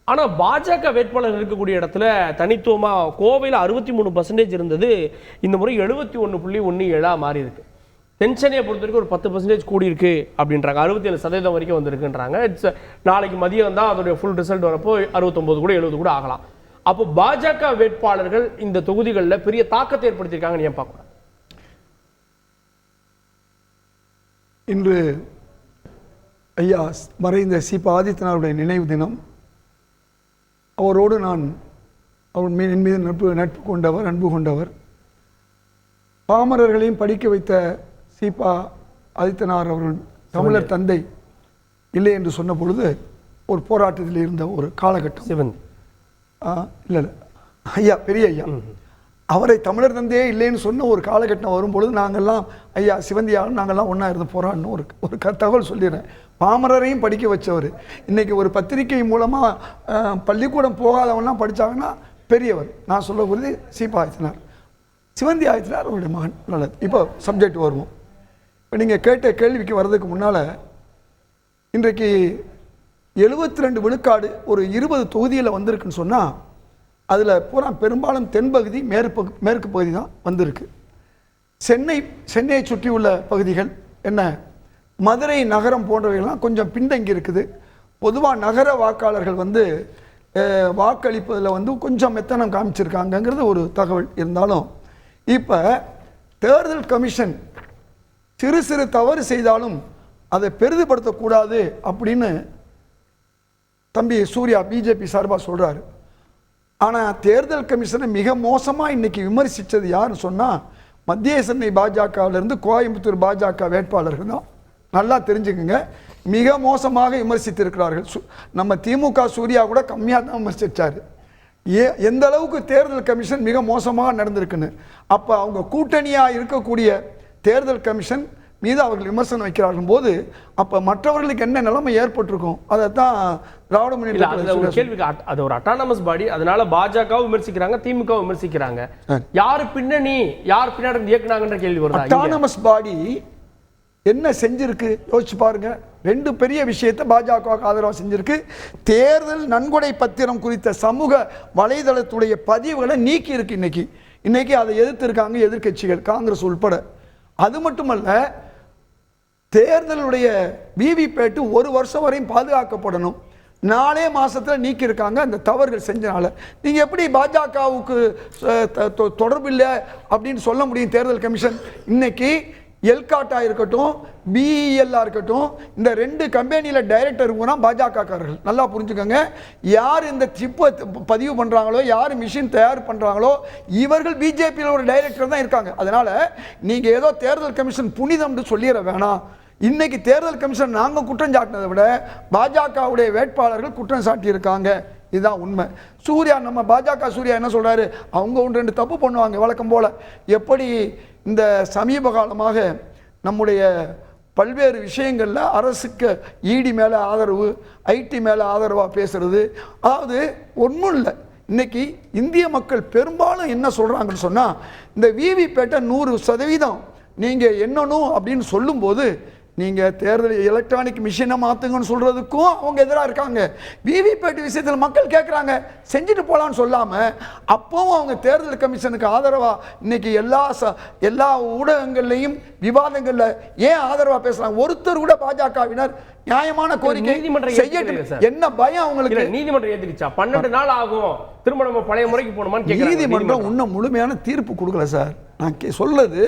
ஆனா பாஜக வேட்பாளர் இருக்கக்கூடிய இடத்துல தனித்துவமா கோவையில் 63% இருந்தது, இந்த முறை 71.17 மாறி இருக்கு. தென்சென்னையை பொறுத்த வரைக்கும் ஒரு 10% கூடி இருக்கு அப்படின்றாங்க, 67% வரைக்கும் வந்திருக்குன்றாங்க. நாளைக்கு மதியம் தான் அதோடைய ஃபுல் ரிசல்ட் வரப்போ 69 கூட 70 கூட ஆகலாம். அப்போ பாஜக வேட்பாளர்கள் இந்த தொகுதிகளில் பெரிய தாக்கத்தை ஏற்படுத்தியிருக்காங்கன்னு ஏன் பார்க்கணும்? இன்று ஐயா மறைந்த சீபா ஆதித்யநாத்துடைய நினைவு தினம். அவரோடு நான் என் மீது நட்பு கொண்டவர், அன்பு கொண்டவர். பாமரர்களையும் படிக்க வைத்த சீபா ஆதித்யநாத் அவர்கள் தமிழர் தந்தை இல்லை என்று சொன்ன பொழுது ஒரு போராட்டத்தில் இருந்த ஒரு காலகட்டம். இல்லை ஐயா, பெரிய ஐயா அவரை தமிழர் தந்தையே இல்லைன்னு சொன்ன ஒரு காலகட்டம் வரும்பொழுது நாங்கள்லாம் ஐயா சிவந்தியாலும் நாங்கள்லாம் ஒன்றா இருந்து போராடணும். ஒரு தகவல் சொல்லிடுறேன். பாமரரையும் படிக்க வச்சவர். இன்றைக்கி ஒரு பத்திரிகை மூலமாக பள்ளிக்கூடம் போகாதவன்லாம் படித்தாங்கன்னா பெரியவர். நான் சொல்லக்கூடியது சீபா ஆதித்யநாத். சிவந்தி ஆதித்யநாத் அவருடைய மகன். நல்லது, இப்போ சப்ஜெக்ட் வருவோம். இப்போ நீங்கள் கேட்ட கேள்விக்கு வர்றதுக்கு முன்னால் இன்றைக்கு 72 விழுக்காடு ஒரு 20 தொகுதியில் வந்திருக்குன்னு சொன்னால் அதில் பூரா பெரும்பாலும் தென்பகுதி மேற்கு பகுதி தான் வந்திருக்கு. சென்னையை சுற்றியுள்ள பகுதிகள் என்ன, மதுரை நகரம் போன்றவைகள்லாம் கொஞ்சம் பின்தங்கி இருக்குது. பொதுவாக நகர வாக்காளர்கள் வந்து வாக்களிப்பதில் வந்து கொஞ்சம் மெத்தனம் காமிச்சிருக்காங்கங்கிறது ஒரு தகவல். இருந்தாலும் இப்போ தேர்தல் கமிஷன் சிறு தவறு செய்தாலும் அதை பெரிதுபடுத்தக்கூடாது அப்படின்னு தம்பி சூர்யா பிஜேபி சார்பாக சொல்கிறாரு. ஆனால் தேர்தல் கமிஷனை மிக மோசமாக இன்றைக்கி விமர்சித்தது யாருன்னு சொன்னால் மத்திய சென்னை பாஜகவிலிருந்து கோயம்புத்தூர் பாஜக வேட்பாளர்கள் தான். நல்லா தெரிஞ்சுக்குங்க, மிக மோசமாக விமர்சித்திருக்கிறார்கள். நம்ம திமுக சூர்யா கூட கம்மியாக தான் விமர்சித்தார். எந்த அளவுக்கு தேர்தல் கமிஷன் மிக மோசமாக நடந்திருக்குன்னு. அப்போ அவங்க கூட்டணியாக இருக்கக்கூடிய தேர்தல் கமிஷன் மீது அவர்கள் விமர்சனம் வைக்கிறார்கள் போது அப்போ மற்றவர்களுக்கு என்ன நிலைமை ஏற்பட்டிருக்கும் அதை தான் திராவிட முன்னேற்ற கேள்விக்கு. அது ஒரு அட்டானமஸ் பாடி, அதனால பாஜகவும் விமர்சிக்கிறாங்க, திமுக விமர்சிக்கிறாங்க. யார் பின்னணி, யார் பின்னாடி இயக்குனாங்கன்ற கேள்வி வருது. அட்டானமஸ் பாடி என்ன செஞ்சிருக்கு யோசிச்சு பாருங்க. 2 பெரிய விஷயத்தை பாஜகவுக்கு ஆதரவாக செஞ்சிருக்கு. தேர்தல் நன்கொடை பத்திரம் குறித்த சமூக வலைதளத்துடைய பதிவுகளை நீக்கி இருக்கு. இன்னைக்கு அதை எதிர்த்திருக்காங்க எதிர்கட்சிகள், காங்கிரஸ் உள்பட. அது மட்டுமல்ல, தேர்தலுடைய விவிபேட்டு 1 வருஷம் வரையும் பாதுகாக்கப்படணும். 4 மாசத்துல நீக்கி இருக்காங்க அந்த தவறுகள் செஞ்சனால. நீங்க எப்படி பாஜகவுக்கு தொடர்பு இல்லை அப்படின்னு சொல்ல முடியும்? தேர்தல் கமிஷன் இன்னைக்கு எல்காட்டா இருக்கட்டும், பிஇஎல்லா இருக்கட்டும், இந்த 2 கம்பெனியில் டைரக்டர் கூட பாஜகக்காரர்கள். நல்லா புரிஞ்சுக்கோங்க, யார் இந்த சிப்பை பதிவு பண்ணுறாங்களோ, யார் மிஷின் தயார் பண்ணுறாங்களோ, இவர்கள் பிஜேபியில் ஒரு டைரக்டர் தான் இருக்காங்க. அதனால் நீங்கள் ஏதோ தேர்தல் கமிஷன் புனிதம்னு சொல்லிட வேணாம். இன்னைக்கு தேர்தல் கமிஷன் நாங்கள் குற்றம் சாட்டினதை விட பாஜகவுடைய வேட்பாளர்கள் குற்றம் சாட்டியிருக்காங்க. இதுதான் உண்மை. சூர்யா, நம்ம பாஜக சூர்யா என்ன சொல்கிறாரு, அவங்க 1-2 தப்பு பண்ணுவாங்க வழக்கம் போல். எப்படி இந்த சமீப காலமாக நம்முடைய பல்வேறு விஷயங்களில் அரசுக்கு இடி மேலே ஆதரவு, ஐடி மேலே ஆதரவாக பேசுகிறது. அதாவது ஒன்றும் இல்லை. இன்றைக்கி இந்திய மக்கள் பெரும்பாலும் என்ன சொல்கிறாங்கன்னு சொன்னால், இந்த விவிபேட்டை 100% நீங்கள் என்னணும் அப்படின்னு சொல்லும்போது, நீங்கள் தேர்தல் எலக்ட்ரானிக் மிஷினை மாற்றுங்கன்னு சொல்கிறதுக்கும் அவங்க எதிராக இருக்காங்க. விவிபேட் விஷயத்தில் மக்கள் கேட்குறாங்க, செஞ்சுட்டு போகலான்னு சொல்லாமல் அப்போவும் அவங்க தேர்தல் கமிஷனுக்கு ஆதரவாக இன்னைக்கு எல்லா ஊடகங்கள்லையும் விவாதங்களில் ஏன் ஆதரவாக பேசுகிறாங்க? ஒருத்தர் கூட பாஜகவினர் நியாயமான கோரிக்கை செய்யட்டும். என்ன பயம் அவங்களுக்கு? நீதிமன்றம் ஏத்துக்கிச்சா? 12 நாள் ஆகும், திரும்ப நம்ம பழைய முறைக்கு போகணுமான்னு நீதிமன்றம் இன்னும் முழுமையான தீர்ப்பு கொடுக்கல சார். நான் சொல்றது,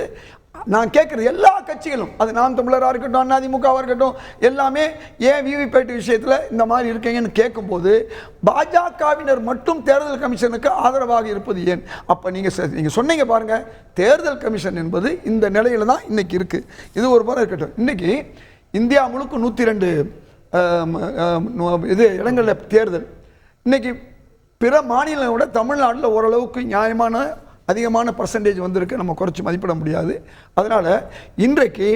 நான் கேட்குறது எல்லா கட்சிகளும், அது நாம் தமிழராக இருக்கட்டும், அதிமுகவாக இருக்கட்டும், எல்லாமே ஏன் விவிபேட் விஷயத்தில் இந்த மாதிரி இருக்கீங்கன்னு கேட்கும்போது பாஜகவினர் மட்டும் தேர்தல் கமிஷனுக்கு ஆதரவாக இருப்பது ஏன்? அப்போ நீங்கள் சொன்னீங்க பாருங்கள், தேர்தல் கமிஷன் என்பது இந்த நிலையில் தான் இன்றைக்கி இருக்குது. இது ஒரு முறை இருக்கட்டும். இன்றைக்கி இந்தியா முழுக்க 102 இது இடங்களில் தேர்தல் இன்னைக்கு பிற மாநிலங்களை விட தமிழ்நாட்டில் ஓரளவுக்கு நியாயமான அதிகமான பர்சன்டேஜ் வந்திருக்கு, நம்ம குறைச்சி மதிப்பிட முடியாது. அதனால் இன்றைக்கு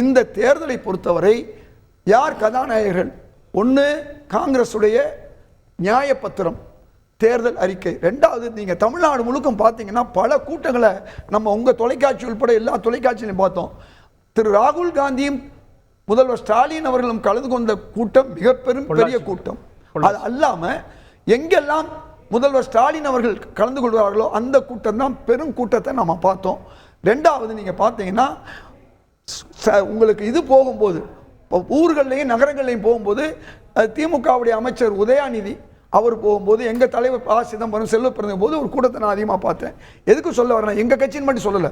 இந்த தேர்தலை பொறுத்தவரை யார் கதாநாயகர்கள்? ஒன்று காங்கிரஸுடைய நியாயப்பத்திரம் தேர்தல் அறிக்கை, ரெண்டாவது நீங்கள் தமிழ்நாடு முழுக்கம் பார்த்தீங்கன்னா பல கூட்டங்களை நம்ம உங்கள் தொலைக்காட்சி உட்பட எல்லா தொலைக்காட்சியிலையும் பார்த்தோம். திரு ராகுல் காந்தியும் முதல்வர் ஸ்டாலின் அவர்களும் கலந்து கொண்ட கூட்டம் மிக பெரிய கூட்டம். அது அல்லாமல் எங்கெல்லாம் முதல்வர் ஸ்டாலின் அவர்கள் கலந்து கொள்வார்களோ அந்த கூட்டம் தான் பெரும் கூட்டத்தை நம்ம பார்த்தோம். ரெண்டாவது நீங்கள் பார்த்தீங்கன்னா உங்களுக்கு இது போகும்போது ஊர்கள்லையும் நகரங்கள்லையும் போகும்போது திமுகவுடைய அமைச்சர் உதயாநிதி அவர் போகும்போது எங்கள் தலைவர் ப. சிதம்பரம் செல்வ பிறந்த போது ஒரு கூட்டத்தை நான் அதிகமாக பார்த்தேன். எதுக்கு சொல்ல வரேன், எங்கள் கட்சின்னு மட்டும் சொல்லலை,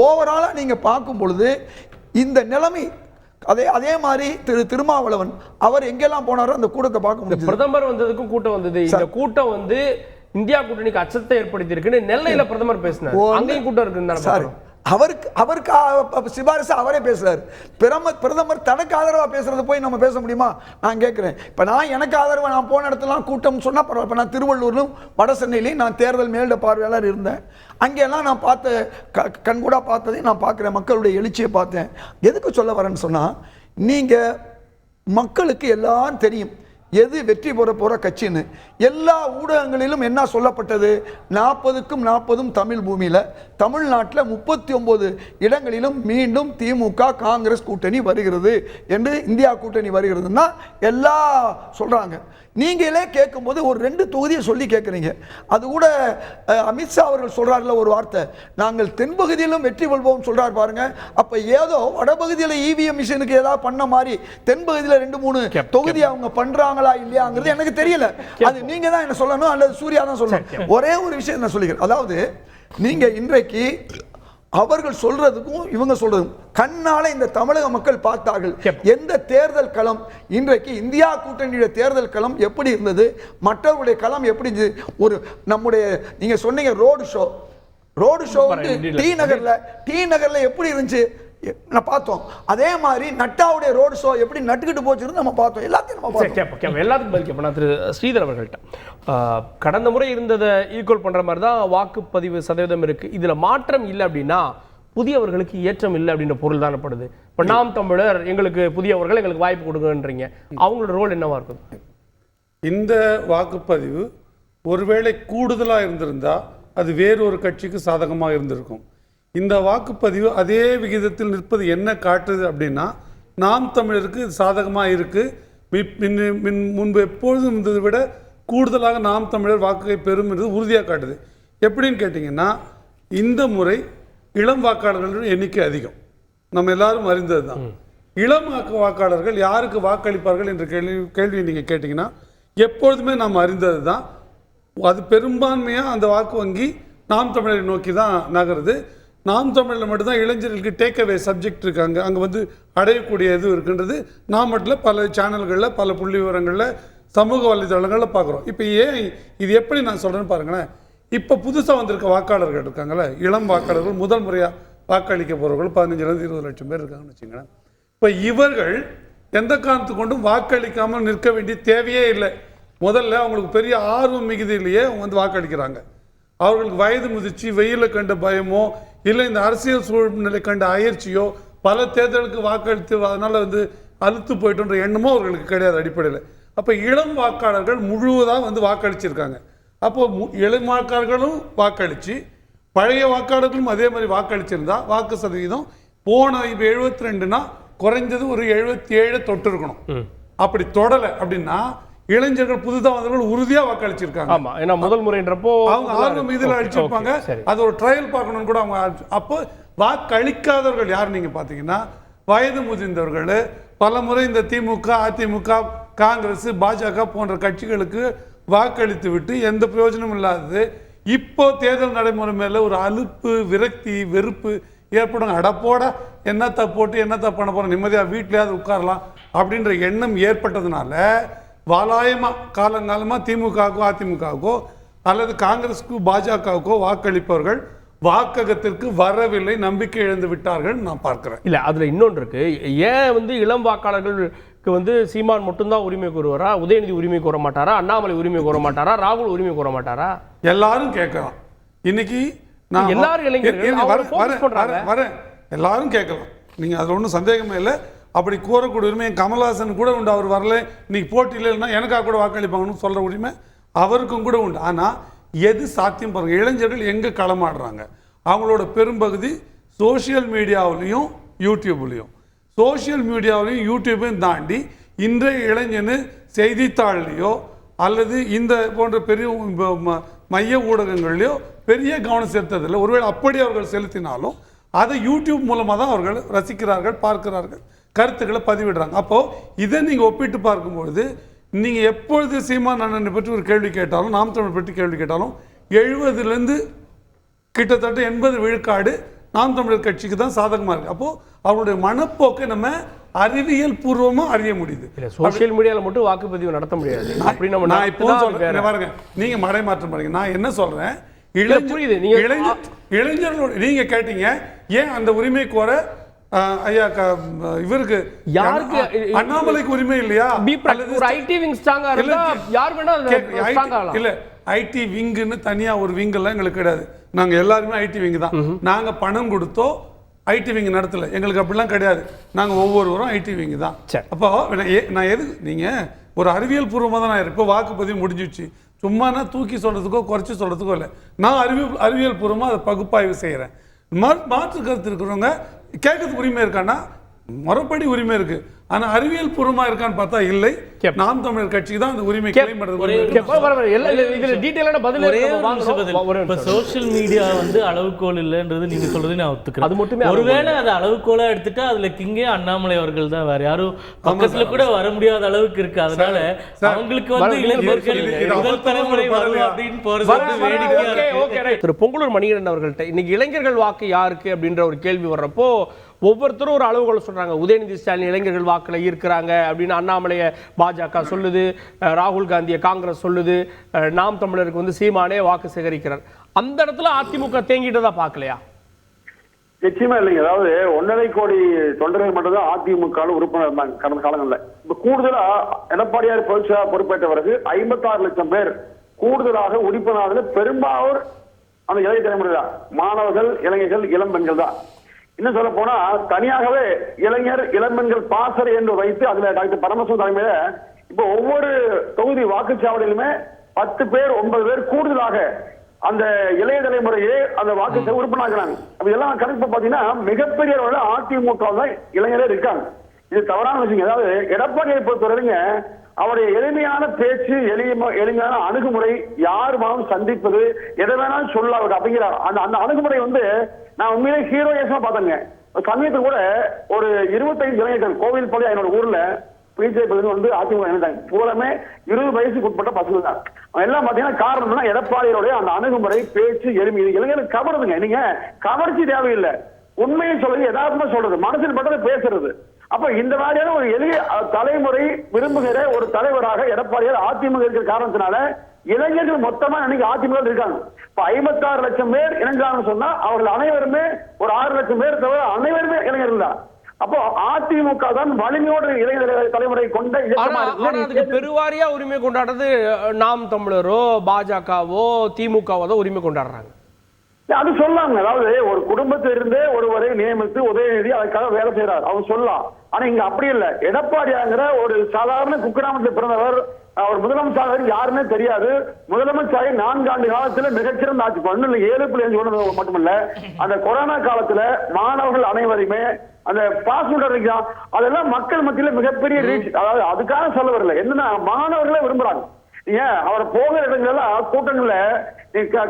ஓவராலாக நீங்கள் பார்க்கும் பொழுது இந்த நிலைமை அதே மாதிரி திருமாவளவன் அவர் எங்கெல்லாம் போனாரோ அந்த கூட்டத்தை பார்க்க முடியும். பிரதமர் வந்ததுக்கும் கூட்டம் வந்தது. இந்த கூட்டம் வந்து இந்தியா கூட்டணிக்கு அச்சத்தை ஏற்படுத்தி இருக்குன்னு நெல்லையில பிரதமர் பேசினார். அங்கேயும் கூட்டம் இருக்கு. அவருக்கு சிபாரிசு அவரே பேசுறாரு. பிரதமர் தனக்கு ஆதரவா பேசுறது போய் நம்ம பேச முடியுமா? நான் கேட்கிறேன். இப்ப நான் எனக்கு ஆதரவா நான் போன இடத்துலாம் கூட்டம் சொன்னா பரவாயில்ல. இப்ப நான் திருவள்ளூர்லும் வட சென்னையிலையும் நான் தேர்தல் மேலிட பார்வையாளர் இருந்தேன். அங்கெல்லாம் நான் பார்த்த கண்கூடா பார்த்ததையும் நான் பார்க்குறேன். மக்களுடைய எழுச்சியை பார்த்தேன். எதுக்கு சொல்ல வரேன்னு சொன்னா, நீங்க மக்களுக்கு எல்லாம் தெரியும் எது வெற்றி பெற போற கட்சின்னு. எல்லா ஊடகங்களிலும் என்ன சொல்லப்பட்டது? 40க்கும் 40 தமிழ் பூமியில தமிழ்நாட்டில் 39 இடங்களிலும் மீண்டும் திமுக காங்கிரஸ் கூட்டணி வருகிறது என்று, இந்தியா கூட்டணி வருகிறதுன்னா எல்லா சொல்றாங்க. நீங்களே கேட்கும்போது ஒரு 2 தொகுதியை சொல்லி கேட்குறீங்க. அது கூட அமித்ஷா அவர்கள் சொல்றாருல ஒரு வார்த்தை, நாங்கள் தென்பகுதியிலும் வெற்றி கொள்வோம் சொல்றாரு பாருங்க. அப்ப ஏதோ வடபகுதியில் இவிஎம் மிஷினுக்கு ஏதாவது பண்ண மாதிரி தென்பகுதியில் 2-3 தொகுதி அவங்க பண்றாங்களா இல்லையாங்கிறது எனக்கு தெரியல. அது நீங்க தான் என்ன சொல்லணும் அல்லது சூர்யா தான் சொல்லணும். ஒரே ஒரு விஷயம் நான் சொல்லிக்கிறேன். அதாவது நீங்க இன்றைக்கு அவர்கள் சொல்றதுக்கும் இவங்க சொல்றதும் கண்ணால இந்த தமிழக மக்கள் பார்த்தார்கள். எந்த தேர்தல் களம் இன்றைக்கு இந்தியா கூட்டணியுடைய தேர்தல் களம் எப்படி இருந்தது, மற்றவருடைய களம் எப்படி இருந்தது. ஒரு நம்முடைய நீங்க சொன்னீங்க ரோடு ஷோ வந்து டி நகர்ல எப்படி இருந்துச்சு நான் பார்த்தோம். அதே மாதிரி நட்டாவுடைய ரோடு ஷோ எப்படி நட்டுக்கிட்டு போச்சு நம்ம பார்த்தோம். எல்லாத்தையும் நம்ம பார்த்தோம். எல்லாத்துக்கும் பதில் கேட்போம். திரு ஸ்ரீதர் அவர்கள்ட்ட கடந்த முறை இருந்ததை ஈக்குவல் பண்ற மாதிரி தான் வாக்குப்பதிவு சதவீதம் இருக்கு. இதுல மாற்றம் இல்லை அப்படின்னா புதியவர்களுக்கு ஏற்றம் இல்லை அப்படின்ற பொருள் தானப்படுது. இப்போ நாம் தமிழர் எங்களுக்கு புதியவர்கள் எங்களுக்கு வாய்ப்பு கொடுங்கன்றீங்க, அவங்களோட ரோல் என்னவா இருக்கும்? இந்த வாக்குப்பதிவு ஒருவேளை கூடுதலாக இருந்திருந்தா அது வேறொரு கட்சிக்கு சாதகமாக இருந்திருக்கும். இந்த வாக்குப்பதிவு அதே விகிதத்தில் நிற்பது என்ன காட்டுது அப்படின்னா, நாம் தமிழருக்கு சாதகமாக இருக்குது. முன்பு எப்பொழுதும் இருந்ததை விட கூடுதலாக நாம் தமிழர் வாக்குகளை பெறும் என்று உறுதியாக காட்டுது. எப்படின்னு கேட்டிங்கன்னா, இந்த முறை இளம் வாக்காளர்கள் எண்ணிக்கை அதிகம், நம்ம எல்லாரும் அறிந்தது தான். இளம் வாக்காளர்கள் யாருக்கு வாக்களிப்பார்கள் என்ற கேள்வி நீங்கள் கேட்டிங்கன்னா, எப்பொழுதுமே நாம் அறிந்தது தான். அது பெரும்பான்மையாக அந்த வாக்கு வங்கி நாம் தமிழரை நோக்கி தான் நகருது. நாம் தமிழில் மட்டும்தான் இளைஞர்களுக்கு டேக் அவே சப்ஜெக்ட் இருக்காங்க, அங்கே வந்து அடையக்கூடிய இது இருக்குன்றது நாம் மட்டும் பல சேனல்களில் பல புள்ளி விவரங்களில் சமூக வலைதளங்களில் பார்க்குறோம். இப்போ ஏன் இது எப்படி நான் சொல்கிறேன்னு பாருங்களேன். இப்போ புதுசாக வந்திருக்க வாக்காளர்கள் இருக்காங்களே, இளம் வாக்காளர்கள், முதல் முறையாக வாக்களிக்க போகிறவர்கள் 15-20 லட்சம் பேர் இருக்காங்கன்னு வச்சுங்களேன். இப்போ இவர்கள் எந்த காரணத்து கொண்டும் வாக்களிக்காமல் நிற்க வேண்டிய தேவையே இல்லை. முதல்ல அவங்களுக்கு பெரிய ஆர்வம் மிகுதியிலேயே அவங்க வந்து வாக்களிக்கிறாங்க. அவர்களுக்கு வயது முதிர்ச்சி, வெயிலில் கண்ட பயமோ இல்லை இந்த அரசியல் சூழ்நிலை கண்ட அயற்சியோ பல தேர்தலுக்கு வாக்களித்து அதனால் வந்து அழுத்து போயிட்டுன்ற எண்ணமோ அவர்களுக்கு கிடையாது அடிப்படையில். அப்போ இளம் வாக்காளர்கள் முழுவதாக வந்து வாக்களிச்சிருக்காங்க. அப்போ இளம் வாக்காளர்களும் வாக்களித்து பழைய வாக்காளர்களும் அதே மாதிரி வாக்களிச்சிருந்தா வாக்கு சதவீதம் போன இப்போ 72னா குறைஞ்சது ஒரு 77 தொட்டு இருக்கணும். அப்படி தொடலை அப்படின்னா இளைஞர்கள் புதுதாக வந்தவர்கள் உறுதியாக வாக்களிச்சிருக்காங்க. ஆமா, ஏன்னா முதல் முறைன்றப்போ அவங்க ஆர்வம் இதில் அழிச்சிருப்பாங்க. அது ஒரு ட்ரையல் பார்க்கணும்னு கூட அவங்க. அப்போ வாக்களிக்காதவர்கள் யார் நீங்கள் பார்த்தீங்கன்னா, வயது முதிர்ந்தவர்கள், பல முறை இந்த திமுக, அதிமுக, காங்கிரஸ், பாஜக போன்ற கட்சிகளுக்கு வாக்களித்து விட்டு எந்த பிரயோஜனமும் இல்லாதது. இப்போ தேர்தல் நடைமுறை மேலே ஒரு அலுப்பு, விரக்தி, வெறுப்பு ஏற்படும். அடப்போட என்னத்தை போட்டு என்னத்தை பண்ண போகிறோம், நிம்மதியாக வீட்டிலேயாவது உட்காரலாம் அப்படின்ற எண்ணம் ஏற்பட்டதுனால வாலாயமாக காலங்காலமாக திமுகவுக்கோ அதிமுகவுக்கோ அல்லது காங்கிரஸுக்கோ பாஜகவுக்கோ வாக்களிப்பவர்கள் வாக்ககத்திற்கு வரவில்லை, நம்பிக்கை இழந்து விட்டார்கள் நான் பார்க்கிறேன். இல்லை, அதில் இன்னொன்று இருக்கு. ஏன் வந்து இளம் வாக்காளர்கள் வந்து சீமான் மட்டும்தான் உரிமை கோருவாரா, உதயநிதி உரிமை கோர மாட்டாரா, அண்ணாமலை உரிமை கோர மாட்டாரா, ராகுல் உரிமை கோர மாட்டாரா? எல்லாரும் கேட்கலாம். இன்னைக்கு நான் எல்லாரும் இளைஞர்கள் வரேன், எல்லாரும் கேட்கலாம். நீங்க அதுல ஒன்றும் சந்தேகமே இல்லை. அப்படி கூறக்கூடிய உரிமை கமல்ஹாசன் கூட உண்டு. அவர் வரல, இன்னைக்கு போட்டியில் இல்லைன்னா எனக்காக கூட வாக்களிப்பாங்கன்னு சொல்ற உரிமை அவருக்கும் கூட உண்டு. ஆனா எது சாத்தியம் பாருங்க. இளைஞர்கள் எங்க களமாடுறாங்க? அவங்களோட பெரும்பகுதி சோசியல் மீடியாவிலையும் யூடியூப்லையும், சோசியல் மீடியாவிலையும் யூடியூப்பையும் தாண்டி இன்றைய இளைஞனு செய்தித்தாள்லையோ அல்லது இந்த போன்ற பெரிய மைய ஊடகங்கள்லையோ பெரிய கவனம் செலுத்ததில்லை. ஒருவேளை அப்படி அவர்கள் செலுத்தினாலும் அதை யூடியூப் மூலமாக தான் அவர்கள் ரசிக்கிறார்கள், பார்க்கிறார்கள், கருத்துக்களை பதிவிடுறாங்க. அப்போது இதை நீங்கள் ஒப்பிட்டு பார்க்கும்பொழுது நீங்கள் எப்பொழுது சீமான் அண்ணனை பற்றி ஒரு கேள்வி கேட்டாலும், நாம் தமிழர் பற்றி கேள்வி கேட்டாலும் 70லேருந்து கிட்டத்தட்ட 80 விழுக்காடு நாம் தமிழர் கட்சிக்கு தான் சாதகமாக இருக்குது. அப்போது அவருடைய மனப்போக்கை நம்ம அறிவியல் பூர்வமாக அறிய முடியுது. சோசியல் மீடியாவில் மட்டும் வாக்குப்பதிவு நடத்த முடியாது. அப்படி நம்ம நான் இப்போ சொல்றேன் பாருங்க, நீங்க மடைமாற்றம் பண்ணுங்க. நான் என்ன சொல்றேன், இளைஞர்களோட நீங்க கேட்டீங்க ஏன் அந்த உரிமை கோர ஐயா இவருக்கு யாருக்கு அண்ணாமலைக்கு உரிமை இல்லையா? ஒரு ஐடி விங் ஸ்ட்ராங்கா இருந்தா யார் வேணா இல்ல, ஐடி விங்னு தனியா ஒரு விங் எல்லாம் எங்களுக்கு கிடையாது. நாங்க எல்லாருமே ஐடி விங் தான். நாங்க பணம் கொடுத்தோ ஐடி விங் நடத்தல, எங்களுக்கு அப்படிலாம் கிடையாது. நாங்க ஒவ்வொருவரும் ஐடி விங் தான். அப்போ நான் எது நீங்க ஒரு அறிவியல் பூர்வமாக தான் நான் இப்போ வாக்குப்பதிவு முடிஞ்சிச்சு. சும்மா நான் தூக்கி சொல்றதுக்கோ குறைச்சி சொல்றதுக்கோ இல்லை. நான் அறிவியல் பூர்வமாக அதை பகுப்பாய்வு செய்கிறேன். மாற்று கருத்து இருக்கிறவங்க கேட்கறதுக்கு உரிமை இருக்கான்னா மறுபடி உரிமை இருக்கு. ஆனா அறிவியல் பூர்வமா இருக்கான்னு பார்த்தா இல்லை. நாம் தமிழர் கட்சிக்கு தான் அந்த உரிமை கிளைம் பண்றது. சோசியல் மீடியா வந்து அளவுகோல் இல்லைன்றது நீங்க சொல்றது நான் ஒத்துக்கிறேன். அது மட்டுமே ஒருவேளை அதை அளவுகோலா எடுத்துட்டா அதுல கிங்கே அண்ணாமலை அவர்கள் தான், வேற யாரும் பக்கத்துல கூட வர முடியாத அளவுக்கு இருக்கு. அதனால அவங்களுக்கு வந்து இளைஞர்கள் முதல் தலைமுறை வரும் அப்படின்னு போறது வேடிக்கையா. திரு பொங்கலூர் மணிகண்டன் அவர்கள்ட்ட இன்னைக்கு இளைஞர்கள் வாக்கு யாருக்கு அப்படின்ற ஒரு கேள்வி வர்றப்போ ஒவ்வொருத்தரும் ஒரு அளவுகோல் சொல்றாங்க. உதயநிதி ஸ்டாலின் இளைஞர்கள் வாக்குல ஈர்க்கிறாங்க அப்படின்னு அண்ணாமலையை பாஜக சொல்லுது, ராகுல் காந்தியை காங்கிரஸ் சொல்லுது, நாம் தமிழருக்கு வந்து சீமானே வாக்கு சேகரிக்கிறார். அந்த இடத்துல அதிமுக தேங்கிட்டதா பார்க்கலையா? நிச்சயமா இல்லைங்க. அதாவது 1.5 கோடி தொண்டர்கள் மட்டும் தான் அதிமுக உறுப்பினர் இருந்தாங்க கடந்த காலங்களில். இப்ப கூடுதலா எடப்பாடியார் பொறுப்பேற்ற பிறகு 56 லட்சம் பேர் கூடுதலாக உறுப்பினர்கள் பெரும்பாலும் அந்த இளைய தலைமுறை தான். மாணவர்கள், இளைஞர்கள், இளம் பெண்கள் தான். இன்னும் சொல்ல போனா தனியாகவே இளைஞர் இளம்பெண்கள் பாசறை என்று வைத்து அதுல டாக்டர் பரமசிவம் தலைமையில இப்ப ஒவ்வொரு தொகுதி வாக்குச்சாவடியிலுமே 10 பேர் 9 பேர் கூடுதலாக அந்த இளைய தலைமுறையே அந்த வாக்கு உறுப்பினராகிறாங்க. அப்ப எல்லாம் கணக்கு பாத்தீங்கன்னா மிகப்பெரிய அளவில் அதிமுக தான் இளைஞரே இருக்காங்க. இது தவறான விஷயம். அதாவது எடப்பாடியை பொறுத்தவரைங்க அவருடைய எளிமையான பேச்சு, எளிமையான அணுகுமுறை, யார் வேணாலும் சந்திப்பது, எதை வேணாலும் சொல்லலாம் அப்படிங்கிற அந்த அணுகுமுறை வந்து நான் உண்மையிலே ஹீரோயிசமா பார்த்தேங்க. சமயத்துக்கு கூட ஒரு 25 இளைஞர்கள் கோவில்பாளையம் என்னோட ஊர்ல பிஜேபி வந்து அதிமுக இணைந்தாங்க. பூரமே 20 வயசுக்கு உட்பட்ட பசங்க தான். அவங்க எல்லாம் பாத்தீங்கன்னா காரணம்னா எடப்பாடியோடைய அந்த அணுகுமுறை, பேச்சு, எளிமை. இளைஞர்கள் கவருதுங்க. நீங்க கவர்ச்சி தேவையில்லை, உண்மையை சொல்றது, யதார்த்தமா சொல்றது, மனசில் பட்டதை பேசுறது. அப்ப இந்த மாதிரியான ஒரு எளிய தலைமுறை விரும்புகிற ஒரு தலைவராக எடப்பாடியார் அதிமுக இருக்கிற காரணத்தினால இளைஞர்கள் மொத்தமா இன்னைக்கு அதிமுக இருக்காங்க. இப்ப 56 லட்சம் பேர் இளைஞர்கள் சொன்னா அவர்கள் அனைவருமே ஒரு 6 லட்சம் பேர் தவிர அனைவருமே இளைஞர்கள் தான். அப்போ அதிமுக தான் வலிமையோடு இளைஞர் தலைமுறை கொண்ட அதுக்கு பெருவாரியா உரிமை கொண்டாடுறது நாம் தமிழரோ பாஜகவோ திமுகவோ தான் உரிமை கொண்டாடுறாங்க. அது சொல்லாங்க. அதாவது ஒரு குடும்பத்திலிருந்தே ஒருவரை நியமித்து உதயநிதி அதுக்காக வேலை செய்யறாரு, அவங்க சொல்லலாம். ஆனா இங்க அப்படி இல்லை. எடப்பாடியாங்கிற ஒரு சாதாரண குக்கிராமத்தில் பிறந்தவர், அவர் முதலமைச்சர் யாருமே தெரியாது. முதலமைச்சர் 4 ஆண்டு காலத்துல மிகச்சிறந்த ஆட்சி பண்ணல. 7.5 மட்டுமல்ல, அந்த கொரோனா காலத்துல மாணவர்கள் அனைவருமே அந்த பாஸ்போர்ட் அதெல்லாம் மக்கள் மத்தியில மிகப்பெரிய ரீச். அதாவது அதுக்காக சொல்ல வரல, என்னன்னா மாணவர்களே விரும்புறாங்க. ஏன் அவர் போகிற இடங்கள்லாம் கூட்டங்கள்ல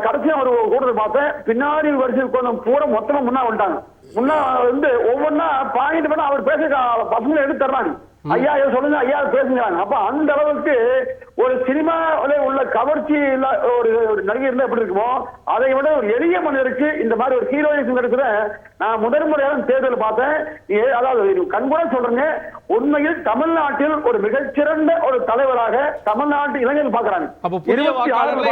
கடைசியா ஒரு கூட்டத்தை பார்த்தேன், பின்னாடி வரிசை பூரா மொத்தமா முன்னா வந்துட்டாங்க. முன்னா வந்து ஒவ்வொன்னா பாயிண்ட் பண்ண அவர் பேச பசங்களை எடுத்து தர்றாங்க. ஐயா சொல்லுங்க, ஐயா பேசுங்கிறாங்க. அப்ப அந்த அளவுக்கு ஒரு சினிமாவில உள்ள கவர்ச்சி ஒரு நடிகர் இருந்தா எப்படி இருக்குமோ அதை விட ஒரு எளிய மனிதருக்கு இந்த மாதிரி ஒரு ஹீரோயிசம் இருக்கிற நான் முதன்முறையாக தேர்தல் பார்த்தேன். அதாவது கண்கூட சொல்றேங்க, உண்மையில் தமிழ்நாட்டில் ஒரு மிகச்சிறந்த ஒரு தலைவராக தமிழ்நாட்டு இளைஞர்கள் பாக்குறாங்க.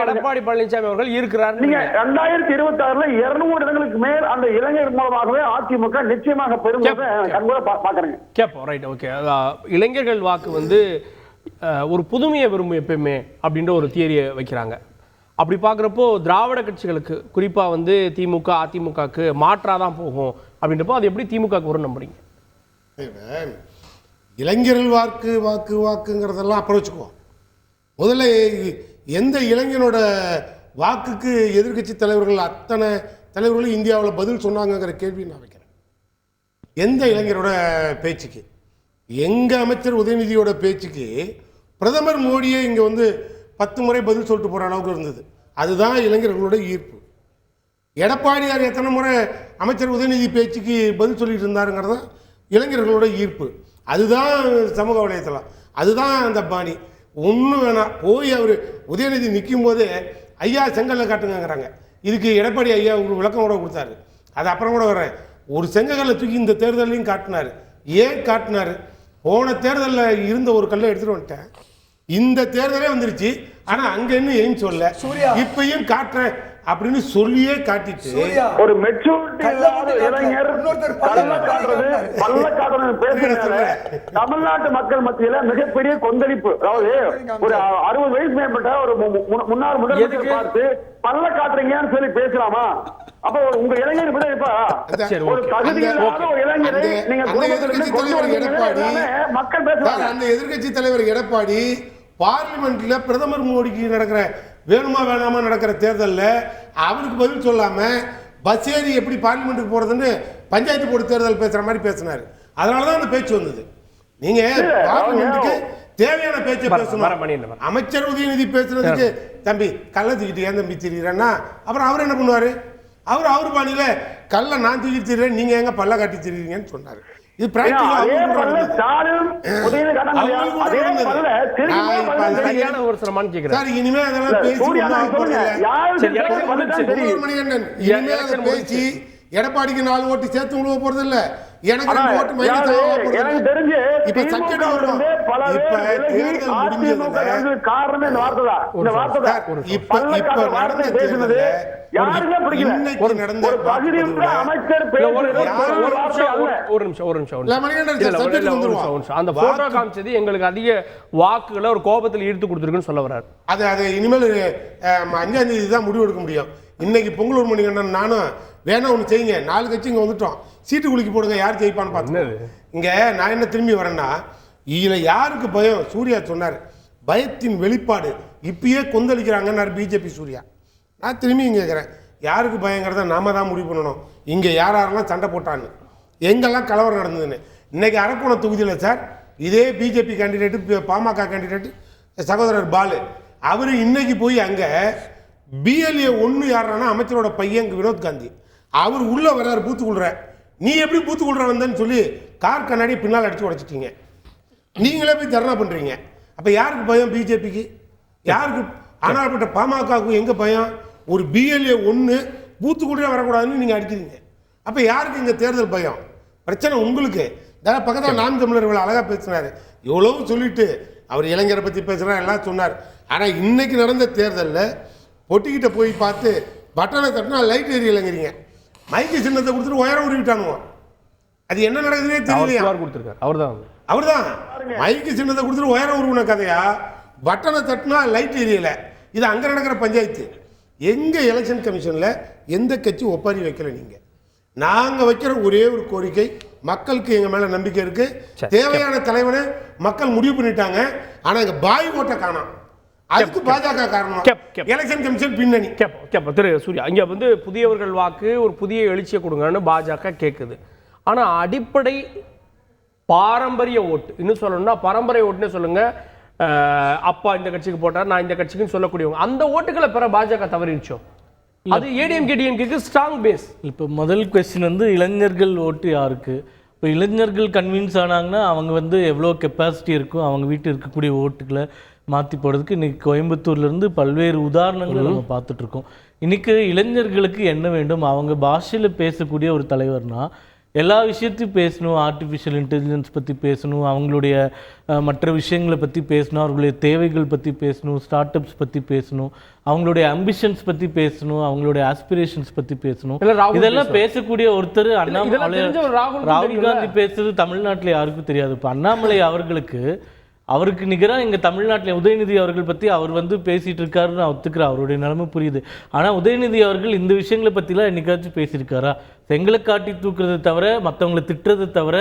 எடப்பாடி பழனிசாமி அவர்கள் இருக்கிறார். நீங்க 2026 200 இடங்களுக்கு மேல் அந்த இளைஞர் மூலமாகவே வாக்குகளை அதிமுக நிச்சயமாக பெறும்போது கண்கூட பாக்குறேங்க. கேட்போம். Right, okay. இளைஞர்கள் வாக்கு வந்து ஒரு புதுமையை விரும்பும் எப்பயுமே அப்படின்ற ஒரு தியரியை வைக்கிறாங்க. அப்படி பார்க்குறப்போ திராவிட கட்சிகளுக்கு குறிப்பாக வந்து திமுக அதிமுகவுக்கு மாற்றாதான் போகும் அப்படின்றப்போ அது எப்படி திமுகவுக்கு வரும் நம்புறீங்க? இளைஞர்கள் வாக்கு வாக்கு வாக்குங்கிறதெல்லாம் அப்புறம் வச்சுக்குவோம். முதல்ல எந்த இளைஞனோட வாக்குக்கு எதிர்க்கட்சி தலைவர்கள் அத்தனை தலைவர்களும் இந்தியாவில் பதில் சொன்னாங்கங்கிற கேள்வி நான் வைக்கிறேன். எந்த இளைஞரோட பேச்சுக்கு, எங்கள் அமைச்சர் உதயநிதியோட பேச்சுக்கு பிரதமர் மோடியே இங்கே வந்து 10 முறை பதில் சொல்லிட்டு போகிற அளவுக்கு இருந்தது. அதுதான் இளைஞர்களோட ஈர்ப்பு. எடப்பாடியார் எத்தனை முறை அமைச்சர் உதயநிதி பேச்சுக்கு பதில் சொல்லிட்டு இருந்தாருங்கிறது இளைஞர்களோட ஈர்ப்பு. அதுதான் சமூக வலைத்தளம், அதுதான் அந்த பாணி. ஒன்றும் வேணாம், போய் அவர் உதயநிதி நிற்கும் போதே ஐயா செங்கல்ல காட்டுங்கிறாங்க. இதுக்கு எடப்பாடி ஐயா ஒரு விளக்கம் கூட கொடுத்தாரு. அது அப்புறம் கூட வர்றேன். ஒரு செங்கல்லை தூக்கி இந்த தேர்தலையும் காட்டினார். ஏன் காட்டினார்? போன தேர்தலில் இருந்த ஒரு கல்லை எடுத்துகிட்டு வந்துட்டேன், இந்த தேர்தலே வந்துருச்சு, ஆனால் அங்கே இன்னும் ஏன் சொல்ல, இப்பயும் காட்டுறேன் அப்படின்னு சொல்லியே காட்டிட்டு ஒரு மெச்சூரிட்டி இல்லாத இளைஞர் தமிழ்நாட்டு மக்கள் மத்தியில மிகப்பெரிய கொந்தளிப்பு. அதாவது ஒரு 60 வயசு மேம்பட்ட ஒரு முன்னாள் முதலமைச்சர் பார்த்து பல்ல காட்டுறீங்கன்னு சொல்லி பேசலாமா? அப்ப உங்க இளைஞர் ஒரு தகுதி இல்லாத ஒரு இளைஞரை நீங்க மக்கள் பேசுறாங்க. அந்த எதிர்கட்சி தலைவர் எடப்பாடி பார்லிமெண்ட்ல பிரதமர் மோடிக்கு நடக்கிற வேணுமா வேணாமா நடக்கிற தேர்தலில் அவருக்கு பதில் சொல்லாம பஸ் ஏறி எப்படி பார்லிமெண்ட்டுக்கு போறதுன்னு பஞ்சாயத்து போர்டு தேர்தல் பேசுற மாதிரி பேசினாரு. அதனாலதான் அந்த பேச்சு வந்தது. நீங்க பார்லிமெண்ட்டுக்கு தேவையான பேச்சை பேசணும். அமைச்சர் உதயநிதி பேசுறதுக்கு தம்பி கள்ள தூக்கிட்டு ஏன் தம்பி திரிகிறேன்னா அப்புறம் அவர் என்ன பண்ணுவாரு? அவர் பாணியில கல்ல நான் தூக்கி திரிறேன், நீங்க எங்க பல்ல காட்டி திரிறீங்கன்னு சொன்னாரு. இது இனிமே அதெல்லாம் பேசி எடப்பாடிக்கு 4 ஓட்டு சேர்த்து விடுவ போறது இல்ல, எனக்கு 2 ஓட்டு மைனஸ் இப்ப சக்கெட் வரும். எங்களுக்கு அதிக வாக்குகளை ஒரு கோபத்தில் ஈர்த்து கொடுத்துருக்குன்னு சொல்ல வர்றாரு. அது இனிமேல் 5ஆம் தேதி தான் முடிவு எடுக்க முடியும். இன்னைக்கு பொங்கலூர் மணிகண்டன் நானும் வேணா ஒன்று செய்யுங்க, 4 கட்சி இங்கே வந்துட்டோம், சீட்டு குலுக்கி போடுங்க, யார் ஜெயிப்பான்னு பார்த்து. இங்கே நான் என்ன திரும்பி வரேன்னா, இதில் யாருக்கு பயம்? சூர்யா சொன்னார் பயத்தின் வெளிப்பாடு, இப்பயே கொந்தளிக்கிறாங்கன்னாரு பிஜேபி சூர்யா. நான் திரும்பி இங்கே கேட்குறேன், யாருக்கு பயங்கிறத நாம தான் முடிவு பண்ணணும். இங்கே யாரெல்லாம் சண்டை போட்டான்னு, எங்கெல்லாம் கலவரம் நடந்ததுன்னு. இன்னைக்கு அரக்கோணம் தொகுதியில் சார் இதே பிஜேபி கேண்டிடேட்டு பாமக கேண்டிடேட்டு சகோதரர் பாலு, அவர் இன்னைக்கு போய் அங்கே BLA 1 யாருன்னா அமைச்சரோட பையன் வினோத் காந்தி, அவர் உள்ள வர்றாரு பூத்துக்குள்ற. நீ எப்படி பூத்துக்குள்ற வந்தேன்னு சொல்லி கார் கண்ணாடி பின்னால் அடிச்சு உடைச்சிட்டீங்க. நீங்களே போய் தர்ணா பண்றீங்க. அப்ப யாருக்கு பயம்? பிஜேபிக்கு. யாருக்கு? ஆனால்பட்ட பாமகவுக்கு எங்க பயம்? ஒரு BLA 1 பூத்துக்குள்ளே வரக்கூடாதுன்னு நீங்க அடிக்கிறீங்க. அப்ப யாருக்கு இங்க தேர்தல் பயம்? பிரச்சனை உங்களுக்கு. பக்கத்தில் நாம் தமிழர் இவ்வளவு அழகா பேசினாரு, எவ்வளவு சொல்லிட்டு அவர் இளைஞரை பத்தி பேசுறாரு, எல்லாம் சொன்னார். ஆனா இன்னைக்கு நடந்த தேர்தலில் பொட்டிக்கிட்ட போய் பார்த்து பட்டனை தட்டினா லைட் எரியலைங்கிறீங்க, மைக்கு சின்னத்தை கொடுத்துட்டு உயரம் உருவிட்டானுங்க. அது என்ன நடக்குதுன்னே தெரியலையா? அவர்தான் மைக்கு சின்னத்தை கொடுத்துட்டு உயரம் உருவின கதையா? பட்டனை தட்டினா லைட் எரியலை. இது அங்க நடக்கிற பஞ்சாயத்து. எங்க எலெக்ஷன் கமிஷன்ல எந்த கட்சி ஒப்பாரி வைக்கல. நீங்க நாங்க வைக்கிற ஒரே ஒரு கோரிக்கை, மக்களுக்கு எங்க மேல நம்பிக்கை இருக்கு, தேவையான தலைவனை மக்கள் முடிவு பண்ணிட்டாங்க. ஆனா எங்க பாய் ஓட்ட காணோம். அதுக்கு பாஜக காரணம், எலெக்ஷன் கமிஷன் பின்னணி. திரு சூர்யா, இங்க வந்து புதியவர்கள் வாக்கு ஒரு புதிய எழுச்சியை கொடுங்கன்னு பாஜக கேட்குது. ஆனா அடிப்படை பாரம்பரிய ஓட்டு, இன்னும் சொல்லணும்னா பரம்பரை ஓட்டுன்னு சொல்லுங்க, அப்பா இந்த கட்சிக்கு போட்டார் நான் இந்த கட்சிக்குன்னு சொல்லக்கூடியவங்க, அந்த ஓட்டுகளை பெற பாஜக தவறிச்சோ? அது ஏடிஎம்கே டிஎம்கேக்கு ஸ்ட்ராங் பேஸ். இப்போ முதல் கொஸ்டின் வந்து இளைஞர்கள் ஓட்டு யாருக்கு? இப்போ இளைஞர்கள் கன்வின்ஸ் ஆனாங்கன்னா அவங்க வந்து எவ்வளோ கெப்பாசிட்டி இருக்கும், அவங்க வீட்டில் இருக்கக்கூடிய ஓட்டுகளை மாற்றி போடுறதுக்கு இன்றைக்கி கோயம்புத்தூர்லேருந்து பல்வேறு உதாரணங்களை நம்ம பார்த்துட்ருக்கோம். இன்றைக்கி இளைஞர்களுக்கு என்ன வேண்டும்? அவங்க பாஷையில் பேசக்கூடிய ஒரு தலைவர்னா எல்லா விஷயத்தையும் பேசணும். ஆர்டிஃபிஷியல் இன்டெலிஜென்ஸ் பற்றி பேசணும், அவங்களுடைய மற்ற விஷயங்களை பற்றி பேசணும், அவர்களுடைய தேவைகள் பற்றி பேசணும், ஸ்டார்ட் அப்ஸ் பற்றி பேசணும், அவங்களுடைய அம்பிஷன்ஸ் பற்றி பேசணும், அவங்களுடைய ஆஸ்பிரேஷன்ஸ் பற்றி பேசணும். இதெல்லாம் பேசக்கூடிய ஒருத்தர் அண்ணாமலை. ராகுல் காந்தி பேசுறது தமிழ்நாட்டில் யாருக்கும் தெரியாது. இப்போ அண்ணாமலை அவருக்கு நிகராக எங்கள் தமிழ்நாட்டில் உதயநிதி அவர்கள் பற்றி அவர் வந்து பேசிகிட்டு இருக்காருன்னு நான் ஒத்துக்கிறேன், அவருடைய நிலைமை புரியுது. ஆனால் உதயநிதி அவர்கள் இந்த விஷயங்களை பற்றிலாம் என்னைக்காச்சும் பேசியிருக்காரா? செங்கலை காட்டி தூக்குறதை தவிர, மற்றவங்களை திட்டுறதை தவிர,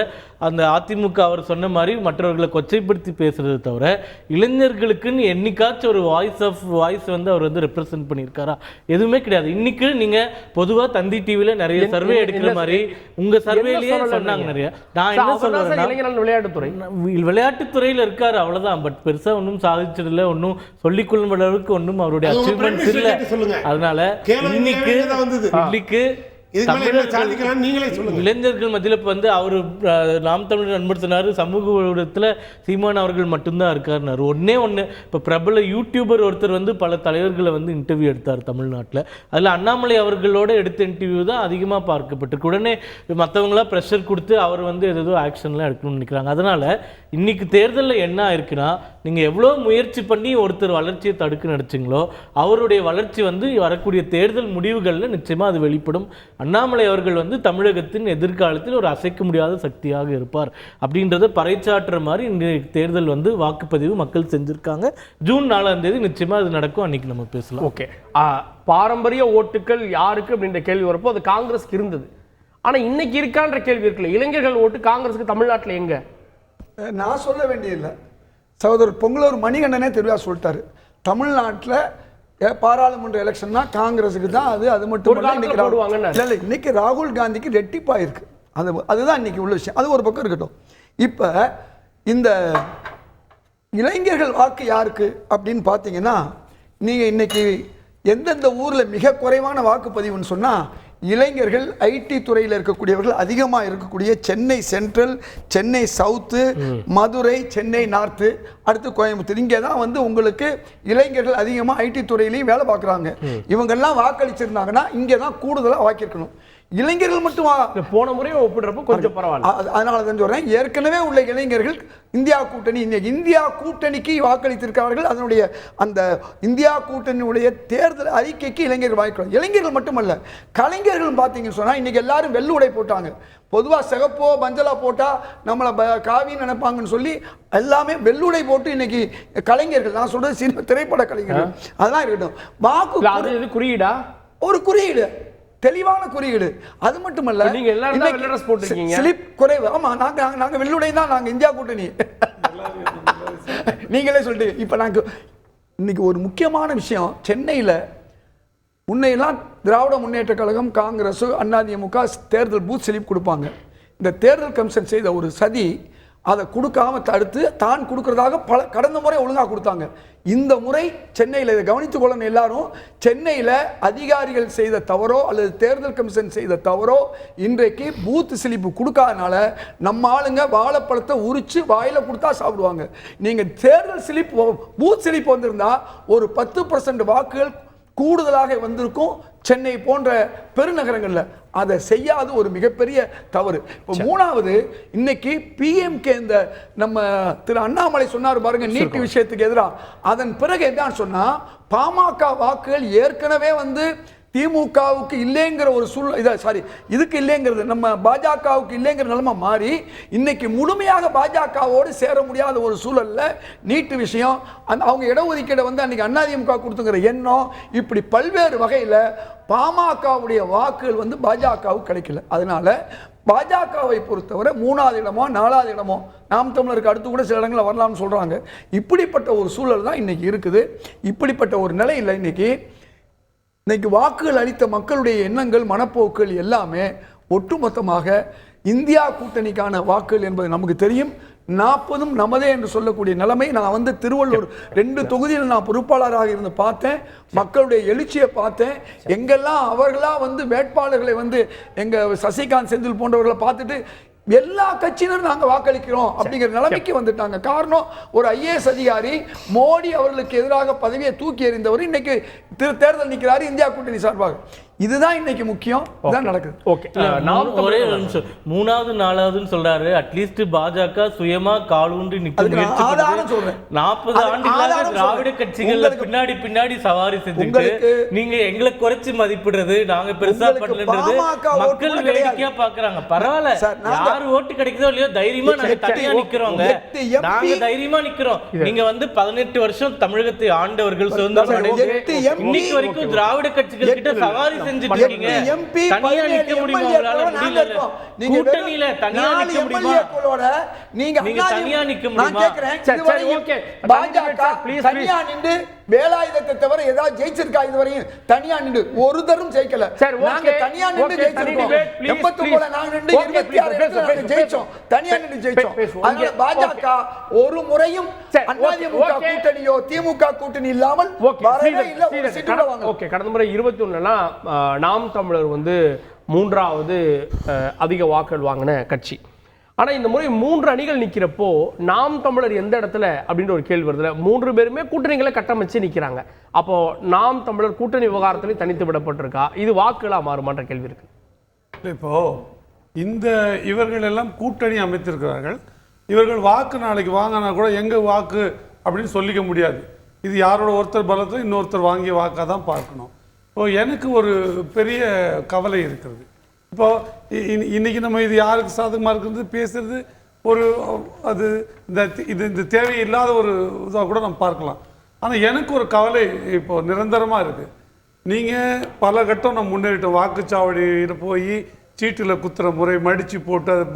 அந்த அதிமுக அவர் சொன்ன மாதிரி மற்றவர்களை கொச்சைப்படுத்தி பேசுறதை தவிர, இளைஞர்களுக்குன்னு என்னைக்காச்சும் ஒரு வாய்ஸ் வந்து அவர் வந்து ரெப்ரசன்ட் பண்ணியிருக்காரா? எதுவுமே கிடையாது. இன்னைக்கு நீங்கள் பொதுவாக தந்தி டிவியில் நிறைய சர்வே எடுக்கிற மாதிரி உங்கள் சர்வேலேயே சொன்னாங்க நிறைய. நான் என்ன சொல்றேன், விளையாட்டுத்துறையில் இருக்காரு அவ்வளவுதான். பட் பெருசா ஒன்றும் சாதிச்சதில்லை, ஒன்றும் சொல்லிக்கொள்ளும் அளவுக்கு ஒன்றும் அவருடைய அச்சீவ்மெண்ட்ஸ் இல்லை. அதனால இன்னைக்கு இளைஞர்கள் மத்தியில் இப்போ வந்து அவர் நாம் தமிழர் நண்பர் சொன்னார், சமூக ஊடகத்தில் சீமான் அவர்கள் மட்டும்தான் இருக்காருனாரு. ஒன்று இப்போ பிரபல யூடியூபர் ஒருத்தர் வந்து பல தலைவர்களை வந்து இன்டர்வியூ எடுத்தார் தமிழ்நாட்டில். அதில் அண்ணாமலை அவர்களோட எடுத்த இன்டர்வியூ தான் அதிகமாக பார்க்கப்பட்டிருக்கு. உடனே மற்றவங்களாம் ப்ரெஷர் கொடுத்து அவர் வந்து ஏதோ ஆக்ஷன்லாம் எடுக்கணும்னு நினைக்கிறாங்க. அதனால் இன்னைக்கு தேர்தலில் என்ன ஆயிருக்குன்னா, நீங்கள் எவ்வளோ முயற்சி பண்ணி ஒருத்தர் வளர்ச்சியை தடுக்க நினச்சிங்களோ அவருடைய வளர்ச்சி வந்து வரக்கூடிய தேர்தல் முடிவுகளில் நிச்சயமாக அது வெளிப்படும். அண்ணாமலை அவர்கள் வந்து தமிழகத்தின் எதிர்காலத்தில் ஒரு அசைக்க முடியாத சக்தியாக இருப்பார் அப்படின்றத பறைச்சாற்றுற மாதிரி இன்றைக்கு தேர்தல் வந்து வாக்குப்பதிவு மக்கள் செஞ்சுருக்காங்க. ஜூன் 4ஆம் தேதி நிச்சயமாக அது நடக்கும். அன்றைக்கி நம்ம பேசலாம். ஓகே, பாரம்பரிய ஓட்டுகள் யாருக்கு அப்படின்ற கேள்வி வரப்போ அது காங்கிரஸ்க்கு இருந்தது. ஆனால் இன்னைக்கு இருக்கான்ற கேள்வி இருக்குல்ல, இளைஞர்கள் ஓட்டு காங்கிரஸுக்கு தமிழ்நாட்டில் எங்கே? நான் சொல்ல வேண்டியதில்லை, சகோதரர் பொங்கலூர் மணிகண்டனே தெளிவாக சொல்லிட்டாரு. தமிழ்நாட்டில் பாராளுமன்ற எலெக்ஷன்னா காங்கிரஸுக்கு தான் அது மட்டும் இல்லை. இன்னைக்கு ராகுல் காந்திக்கு ரெட்டிப்பாக இருக்கு. அதுதான் இன்னைக்கு உள்ள விஷயம். அது ஒரு பக்கம் இருக்கட்டும். இப்போ இந்த இளைஞர்கள் வாக்கு யாருக்கு அப்படின்னு பார்த்தீங்கன்னா, நீங்கள் இன்னைக்கு எந்தெந்த ஊரில் மிக குறைவான வாக்குப்பதிவுன்னு சொன்னால், இளைஞர்கள் ஐடி துறையில் இருக்கக்கூடியவர்கள் அதிகமாக இருக்கக்கூடிய Chennai central, Chennai south, Madurai, Chennai north, அடுத்து கோயம்புத்தூர், இங்கே தான் வந்து உங்களுக்கு இளைஞர்கள் அதிகமாக ஐடி துறையிலையும் வேலை பார்க்குறாங்க. இவங்கெல்லாம் வாக்களிச்சிருந்தாங்கன்னா இங்கே தான் கூடுதலாக வாக்கியிருக்கணும். இளைஞர்கள் மட்டும் போன முறையை ஒப்பிடுறப்ப கொஞ்சம் பரவாயில்ல. அதனால தான் சொல்றேன், ஏற்கனவே உள்ள இளைஞர்கள் இந்தியா கூட்டணி, இந்தியா கூட்டணிக்கு வாக்களித்திருக்கிறார்கள். அதனுடைய அந்த இந்தியா கூட்டணியுடைய தேர்தல் அறிக்கைக்கு இளைஞர்கள் வாக்களிக்கிறார். இளைஞர்கள் மட்டுமல்ல, கலைஞர்கள் பார்த்தீங்கன்னு சொன்னால் இன்னைக்கு எல்லாரும் வெள்ளுடை போட்டாங்க. பொதுவாக சிகப்போ மஞ்சளா போட்டால் நம்மளை காவின்னு நினைப்பாங்கன்னு சொல்லி எல்லாமே வெள்ளுடை போட்டு இன்னைக்கு கலைஞர்கள், நான் சொல்றது சினிமா திரைப்பட கலைஞர்கள், அதெல்லாம் இருக்கட்டும். வாக்கு குறியீடா? ஒரு குறியீடு, தெளிவான குறியீடு. அது மட்டுமல்ல, நீங்க எல்லாரும் வெள்ளை ட்ரெஸ் போட்டுருக்கீங்க, ஸ்லிப் குறைவு. ஆமா, நாங்க வெள்ளுடை தான், நாங்க இந்தியா கூட்டணி. நீங்களே சொல்லிட்டு இப்ப நாங்க இன்னைக்கு ஒரு முக்கியமான விஷயம், சென்னையில் முன்னையெல்லாம் திராவிட முன்னேற்ற கழகம், காங்கிரஸ், அதிமுக தேர்தல் பூத் ஸ்லிப் கொடுப்பாங்க. இந்த தேர்தல் கமிஷன் செய்த ஒரு சதி, அதை கொடுக்காம தடுத்து தான் கொடுக்கறதாக கடந்த முறை ஒழுங்காக கொடுத்தாங்க. இந்த முறை சென்னையில் இதை கவனித்துக் கொள்ளணும் எல்லாரும். சென்னையில் அதிகாரிகள் செய்த தவறோ அல்லது தேர்தல் கமிஷன் செய்த தவறோ இன்றைக்கு பூத் ஸ்லிப்பு கொடுக்காதனால நம்ம ஆளுங்க வாழைப்பழத்தை உரிச்சு வாயில கொடுத்தா சாப்பிடுவாங்க. நீங்க தேர்தல் ஸ்லிப், பூத் ஸ்லிப் வந்திருந்தா ஒரு 10% வாக்குகள் கூடுதலாக வந்திருக்கும் சென்னை போன்ற பெருநகரங்கள்ல. அதை செய்யாத ஒரு மிகப்பெரிய தவறு. இப்போ மூணாவது, இன்னைக்கு பிஎம்கே இந்த நம்ம திரு அண்ணாமலை சொன்னார் பாருங்க, நீட் விஷயத்துக்கு எதிராக. அதன் பிறகு என்ன சொன்னா, பாமக வாக்குகள் ஏற்கனவே வந்து திமுகவுக்கு இல்லைங்கிற ஒரு இதுக்கு இல்லைங்கிறது, நம்ம பாஜகவுக்கு இல்லைங்கிற நிலைமை மாறி இன்னைக்கு முழுமையாக பாஜகவோடு சேர முடியாத ஒரு சூழல்ல நீட்டு விஷயம், அவங்க இடஒதுக்கீடை வந்து அன்னைக்கு அதிமுக கொடுத்துங்கிற எண்ணம், இப்படி பல்வேறு வகையில் பாமகவுடைய வாக்குகள் வந்து பாஜகவுக்கு கிடைக்கல. அதனால பாஜகவை பொறுத்தவரை 3வது இடமோ 4வது இடமோ நாம் தமிழருக்கு அடுத்து கூட சில இடங்களில் வரலாம்னு சொல்றாங்க. இப்படிப்பட்ட ஒரு சூழல் தான் இன்னைக்கு இருக்குது. இப்படிப்பட்ட ஒரு நிலையில் இன்னைக்கு வாக்குகள் அளித்த மக்களுடைய எண்ணங்கள், மனப்போக்குகள் எல்லாமே ஒட்டுமொத்தமாக இந்தியா கூட்டணிக்கான வாக்குகள் என்பது நமக்கு தெரியும். 40 நமதே என்று சொல்லக்கூடிய நிலைமை. நான் வந்து திருவள்ளூர் 2 தொகுதியில் நான் பொறுப்பாளராக இருந்து பார்த்தேன், மக்களுடைய எழுச்சியை பார்த்தேன். எங்கெல்லாம் அவர்களா வந்து வேட்பாளர்களை வந்து எங்க சசிகாந்த் செந்தில் போன்றவர்களை பார்த்துட்டு எல்லா கட்சியினரும் நாங்கள் வாக்களிக்கிறோம் அப்படிங்கிற நிலைமைக்கு வந்துட்டாங்க. காரணம், ஒரு IAS அதிகாரி மோடி அவர்களுக்கு எதிராக பதவியை தூக்கி எறிந்தவர் இன்னைக்கு தேர்தல் நிற்கிறாரு இந்தியா கூட்டணி சார்பாக. இதுதான் இன்னைக்கு முக்கியம். இதுதான் நடக்குது. ஓகே, நாம் ஒரே ஒரு நிமிஷம், 3வது 4வதுன்னு சொல்றாரு. அட்லீஸ்ட் பாஜக சுயமா காலூன்றி நிக்க முயற்சி ஆதாரம் சொல்றேன். 40 ஆண்டுகளாக திராவிட கட்சிகள் பின்னாடி பின்னாடி சவாரி செஞ்சுட்டு நீங்க எங்களை குறைச்சு மதிப்பிடுறது, நாங்க பெருசா பண்ணலன்றது மக்கள் வேடிக்கையா பாக்குறாங்க. பரவாயில்ல, யாரு ஓட்டு கிடைக்குதோ இல்லையோ தைரியமா நாங்க தனியா நிக்கிறோங்க, நாங்க தைரியமா நிக்கிறோம். நீங்க வந்து 18 வருஷம் தமிழகத்தை ஆண்டவர்கள், சுதந்திரம் இன்னைக்கு வரைக்கும் திராவிட கட்சிகள் கிட்ட சவாரி செஞ்சுட்டு இருக்கீங்க. தனியா நிக்க முடியுமா? முடியல. கூட்டணியில தனியா நிக்க முடியுமா? நீங்க தனியா நிக்க முடியுமா? தனியா நின்று வேலாயுதத்தை தவிர ஏதாவது ஜெயிச்சிருக்கா இதுவரையும்? தனியா நின்று ஒரு தரம் ஜெயிக்கல. நாங்க தனியா நின்று ஜெயிச்சிருக்கோம். 89 நாங்க நின்று 26 இடத்துல ஜெயிச்சோம். தனியா நின்று ஜெயிச்சோம். அதனால பாஜக ஒரு முறையும் அதிமுக கூட்டணியோ திமுக கூட்டணி இல்லாமல் வரவே இல்ல. ஒரு சீட் கூட வாங்க. ஓகே, கடந்த முறை 21லாம் நாம் தமிழர் வந்து 3வது அதிக வாக்குகள் வாங்கின கட்சி. ஆனா இந்த முறை 3 அணிகள் நிக்கிறப்போ நாம் தமிழர் எந்த இடத்துல அப்படின்ற ஒரு கேள்வி வருதுல. 3 பேருமே கூட்டணிகளை கட்டமைச்சு நிக்கிறாங்க. அப்போ நாம் தமிழர் கூட்டணி விவகாரத்திலையும் தனித்து விடப்பட்டிருக்கா? இது வாக்குகளா மாறுமான்ற கேள்வி இருக்கு. இப்போ இவர்கள் எல்லாம் கூட்டணி அமைத்திருக்கிறார்கள். இவர்கள் வாக்கு நாளைக்கு வாங்கினா கூட எங்க வாக்கு அப்படின்னு சொல்லிக்க முடியாது. இது யாரோட ஒருத்தர் பலத்தில் இன்னொருத்தர் வாங்கிய வாக்காக தான் பார்க்கணும். இப்போ எனக்கு ஒரு பெரிய கவலை இருக்கிறது. இப்போ இன்னைக்கு நம்ம இது யாருக்கு சாதகமாக இருக்கிறது பேசுறது ஒரு அது இந்த தேவையில்லாத ஒரு இதாக கூட நம்ம பார்க்கலாம். ஆனால் எனக்கு ஒரு கவலை இப்போ நிரந்தரமாக இருக்குது. நீங்கள் பல கட்டம் நம்ம முன்னேறிட்டோம். வாக்குச்சாவடியில் போய் சீட்டில் குத்துற முறை, மடித்து போட்டு அது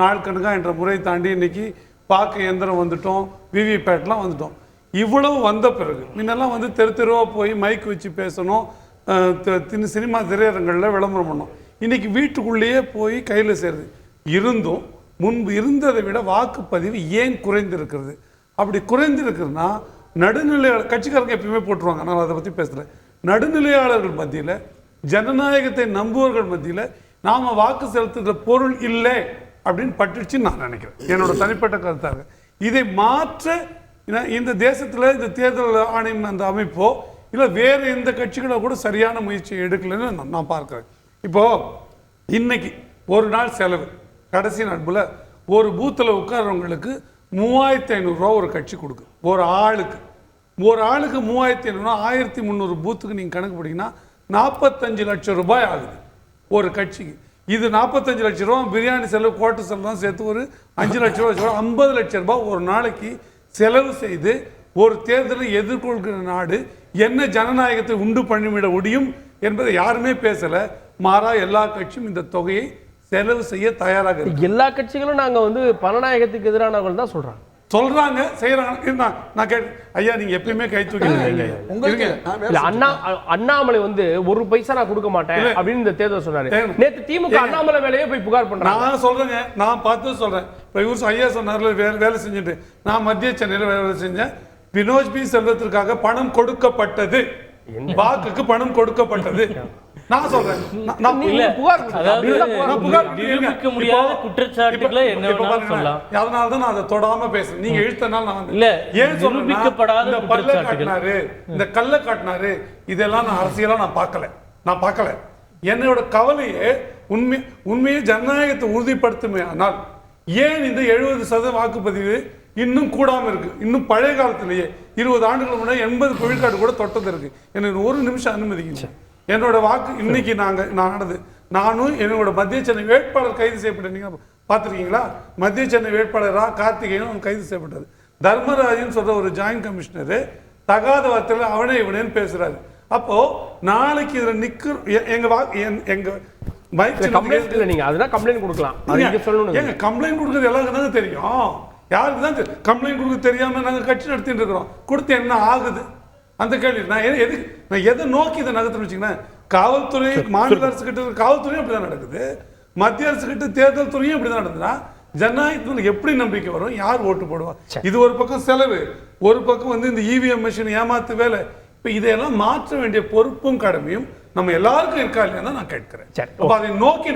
நாள் கணக்காக என்ற முறை தாண்டி இன்னைக்கு வாக்கு எந்திரம் வந்துட்டோம், விவிபேட்லாம் வந்துட்டோம். இவ்வளவு வந்த பிறகு முன்னெல்லாம் வந்து தெருவாக போய் மைக் வச்சு பேசணும், சினிமா திரையரங்களில் விளம்பரம் பண்ணோம். இன்னைக்கு வீட்டுக்குள்ளேயே போய் கையில் சேருது. இருந்தும் முன்பு இருந்ததை விட வாக்குப்பதிவு ஏன் குறைந்திருக்கிறது? அப்படி குறைந்திருக்குன்னா நடுநிலையாளர் கட்சிக்காரங்க எப்பயுமே போட்டுருவாங்க, நான் அதை பற்றி பேசுகிறேன். நடுநிலையாளர்கள் மத்தியில், ஜனநாயகத்தை நம்புவர்கள் மத்தியில் நாம் வாக்கு செலுத்துகிற பொருள் இல்லை அப்படின்னு பட்டுச்சுன்னு நான் நினைக்கிறேன், என்னோட தனிப்பட்ட கருத்தாக. இதை மாற்ற இந்த தேசத்தில் இந்த தேர்தல் ஆணையம் அந்த அமைப்போ இல்லை வேறு எந்த கட்சிகளோ கூட சரியான முயற்சியை எடுக்கலைன்னு நான் பார்க்குறேன். இப்போது இன்னைக்கு ஒரு நாள் செலவு கடைசி நாட்புல ஒரு பூத்தில் உட்கார்றவங்களுக்கு 3500 ரூபா ஒரு கட்சி கொடுக்கு. ஒரு ஆளுக்கு 3500, 1300 பூத்துக்கு நீங்கள் கணக்கு போட்டிங்கன்னா 45 லட்சம் ரூபாய் ஆகுது ஒரு கட்சிக்கு. இது 45 லட்சம் ரூபா பிரியாணி செலவு, குவார்டர் செலவுலாம் சேர்த்து ஒரு 5 லட்ச ரூபா, 50 லட்சம் ரூபாய் ஒரு நாளைக்கு செலவு செய்து ஒரு தேர்தலை எதிர்கொள்கிற நாடு என்ன ஜனநாயகத்தை உண்டு பண்ணிவிட முடியும் என்பதை யாருமே பேசல. மாறா எல்லா கட்சியும் இந்த தொகையை செலவு செய்ய தயாராக இருக்கு. எல்லா கட்சிகளும் நாங்க வந்து பணநாயகத்துக்கு எதிரானவர்கள் தான் சொல்றாங்க செய்யறாங்க. நான் ஐயா நீங்க எப்பயுமே கை தூக்கி அண்ணாமலை வந்து ஒரு பைசா நான் கொடுக்க மாட்டேன் அப்படின்னு இந்த தேர்தல் சொன்னாரு. நேத்து திமுக அண்ணாமலை வேலையே போய் புகார் பண்றாங்க. நான் சொல்றேங்க, நான் பார்த்து சொல்றேன். இப்ப இவர் ஐயா சொன்னார்ல வேலை செஞ்சுட்டு, நான் மத்திய சென்னையில வேலை செஞ்சேன். வினோஜ் பி செல்வத்திற்காக பணம் கொடுக்கப்பட்டது, வாக்குக்கு பணம் கொடுக்கப்பட்டது. நான் சொல்றேன், அதனாலதான் நான் அதை தொடாம பேசுறேன். நீங்க இழுத்தனால நான் ஏன் சொல்றேன், இந்த கல்ல காட்டினாரு, இதெல்லாம் நான் அரசியலா நான் பார்க்கல. என்னோட கவலையே உண்மையை ஜனநாயகத்தை உறுதிப்படுத்துமே. ஆனால் ஏன் இந்த 70% வாக்குப்பதிவு இன்னும் கூடாம இருக்கு? இன்னும் பழைய காலத்திலேயே 20 ஆண்டுகள் முன்னாடி 80 விழுக்காடு கூட தொட்டது இருக்கு. எனக்கு ஒரு நிமிஷம் அனுமதிங்க. என்னோட வாக்கு இன்னைக்கு நானும் என்னோட மத்திய சென்னை வேட்பாளர் கைது செய்யப்பட்ட பார்த்துருக்கீங்களா? மத்திய சென்னை வேட்பாளர் கார்த்திகேயன் கைது செய்யப்பட்டார். தர்மராஜன் சொல்ற ஒரு ஜாயின்ட் கமிஷனர் தகாத வார்த்தையில் அவனே இவனேன்னு பேசுறாரு. அப்போ நாளைக்கு இதுல எங்க கம்ப்ளைண்ட் கொடுக்கலாம். கம்ப்ளைண்ட் கொடுக்கறது எல்லாருக்கும் தானே தெரியும். யாருக்கு தான் கம்ப்ளைண்ட் கொடுக்க தெரியாம நாங்க கட்சி நடத்திட்டு இருக்கிறோம். கொடுத்து என்ன ஆகுது அந்த கேள்வி. நான் எதை நோக்கி இதை நகர்த்துன்னு வச்சுங்கன்னா, காவல்துறை மாநில அரசு கிட்ட காவல்துறையும் அப்படிதான் நடக்குது, மத்திய அரசு கிட்ட தேர்தல் துறையும் அப்படிதான் நடக்குதுன்னா ஜனநாயகத்துக்கு எப்படி நம்பிக்கை வரும்? யார் ஓட்டு போடுவா? இது ஒரு பக்கம் செலவு, ஒரு பக்கம் வந்து இந்த இவிஎம் மிஷின் ஏமாத்து வேலை. இப்ப இதையெல்லாம் மாற்ற வேண்டிய பொறுப்பும் கடமையும் நம்ம எல்லாருக்கும் இருக்கா இல்லையா நான் கேட்கிறேன். அதை நோக்கி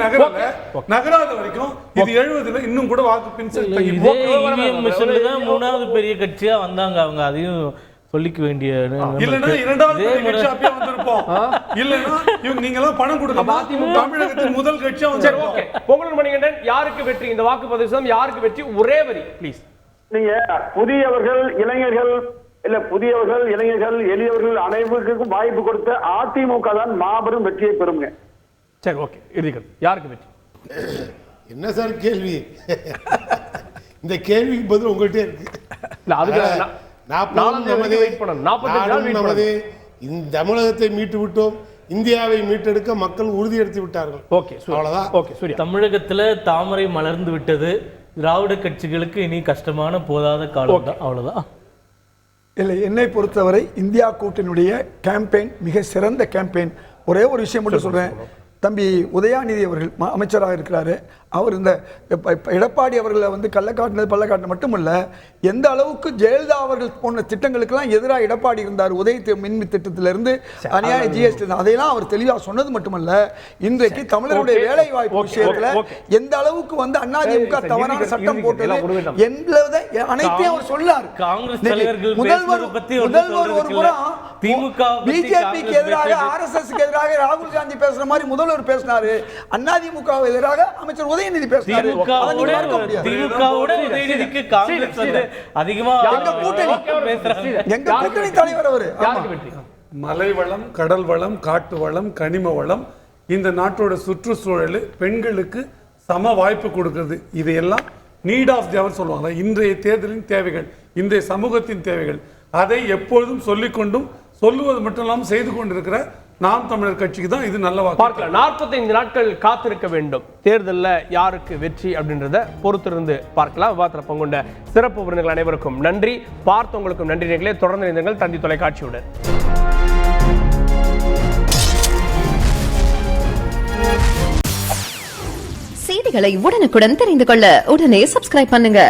நகராத வரைக்கும் இது 70 இன்னும் கூட வாக்கு பின்செல் 3வது பெரிய கட்சியா வந்தாங்க. அவங்க அதையும் சொல்லிக்க வேண்டிய இல்லன்னா இரண்டாவது கட்சி அப்பயே வந்திருப்போம். இல்லன்னா இவங்க நீங்க எல்லாம் பணம் கொடுக்கணும். தமிழகத்தின் முதல் கட்சியா சரி, ஓகே. பொங்கலூர் மணிகண்டன், யாருக்கு வெற்றி? இந்த வாக்குப்பதிவு சதம் யாருக்கு வெற்றி? ஒரே வரி ப்ளீஸ். நீங்க புதியவர்கள், இளைஞர்கள், எளியவர்கள் அனைவருக்கும் வாய்ப்பு கொடுத்த அதிமுக தான் மாபெரும் வெற்றியை பெறுங்க. சரி, ஓகே. இறுதிகள் யாருக்கு வெற்றி? என்ன சார் கேள்வி? இந்த கேள்விக்கு பதில் உங்கள்கிட்ட இருக்கு. இல்ல, அதுக்கு இந்த தமிழகத்தை மீட்டு விட்டோம், இந்தியாவை மீட்டெடுக்க மக்கள் உறுதி எடுத்து விட்டார்கள். ஓகே, அவ்வளவுதான். ஓகே, சூர்யா. தமிழகத்துல தாமரை மலர்ந்து விட்டது. திராவிட கட்சிகளுக்கு இனி கஷ்டமான போதாத காலம் தான். அவ்வளவுதான். இல்லை, என்னை பொறுத்தவரை இந்தியா கூட்டணியுடைய கேம்பெயின் மிக சிறந்த கேம்பெயின். ஒரே ஒரு விஷயம் மட்டும் சொல்றேன். தம்பி உதயாநிதி அவர்கள் அமைச்சராக இருக்கிறாரு. அவர் இந்த எடப்பாடி அவர்களை வந்து கள்ளக்காட்டினது பள்ளக்காட்டினது மட்டுமல்ல, எந்த அளவுக்கு ஜெயலலிதா அவர்கள் போன்ற திட்டங்களுக்கெல்லாம் எதிராக எடப்பாடி இருந்தார். உதய மின் திட்டத்திலிருந்து அநியாய ஜிஎஸ்டி, அதையெல்லாம் அவர் தெளிவாக சொன்னது மட்டுமல்ல, இன்றைக்கு தமிழருடைய வேலை வாய்ப்பு விஷயத்துல எந்த அளவுக்கு வந்து அதிமுக தவறான சட்டம் போட்டது என்பதை அனைத்தையும் அவர் சொன்னார். முதல்வர் ஒரு புறம் பிஜேபிக்கு எதிராக, ஆர்எஸ்எஸ்க்கு எதிராக ராகுல் காந்தி பேசுற மாதிரி முதல்வர் பேசினாரு. அதிமுக எதிராக அமைச்சர் உதயநிதி பேசினாரு. எங்க கூட்டணி தலைவர் அவரு. மலை வளம், கடல் வளம், காட்டு வளம், கனிம வளம், இந்த நாட்டோட சுற்றுச்சூழல், பெண்களுக்கு சம வாய்ப்பு கொடுக்கிறது. இதையெல்லாம் நீட் ஆஃப் தி அவர் சொல்லுவாங்க. இன்றைய தேர்தலின் தேவைகள், இன்றைய சமூகத்தின் தேவைகள், அதை எப்பொழுதும் சொல்லிக்கொண்டும் சொல்லுவது மட்டும் இல்லாமல் செய்து கொண்டிருக்கிற நாம் தமிழர் கட்சிக்கு தான் இது நல்ல வாக்கு. பார்க்கலாம். 45 நாட்கள் காத்திருக்க வேண்டும். தேர்தலில் யாருக்கு வெற்றி அப்படின்றத பொறுத்திருந்து பார்க்கலாம். விவாதத்தில் பங்குண்ட சிறப்பு விருந்தினர்கள் அனைவருக்கும் நன்றி. பார்த்தவங்களுக்கும் நன்றி. நேயர்களே, தொடர்ந்து இணைந்திருங்கள் தந்தி தொலைக்காட்சியுடன். செய்திகளை உடனுக்குடன் தெரிந்து கொள்ள உடனே சப்ஸ்கிரைப் பண்ணுங்க.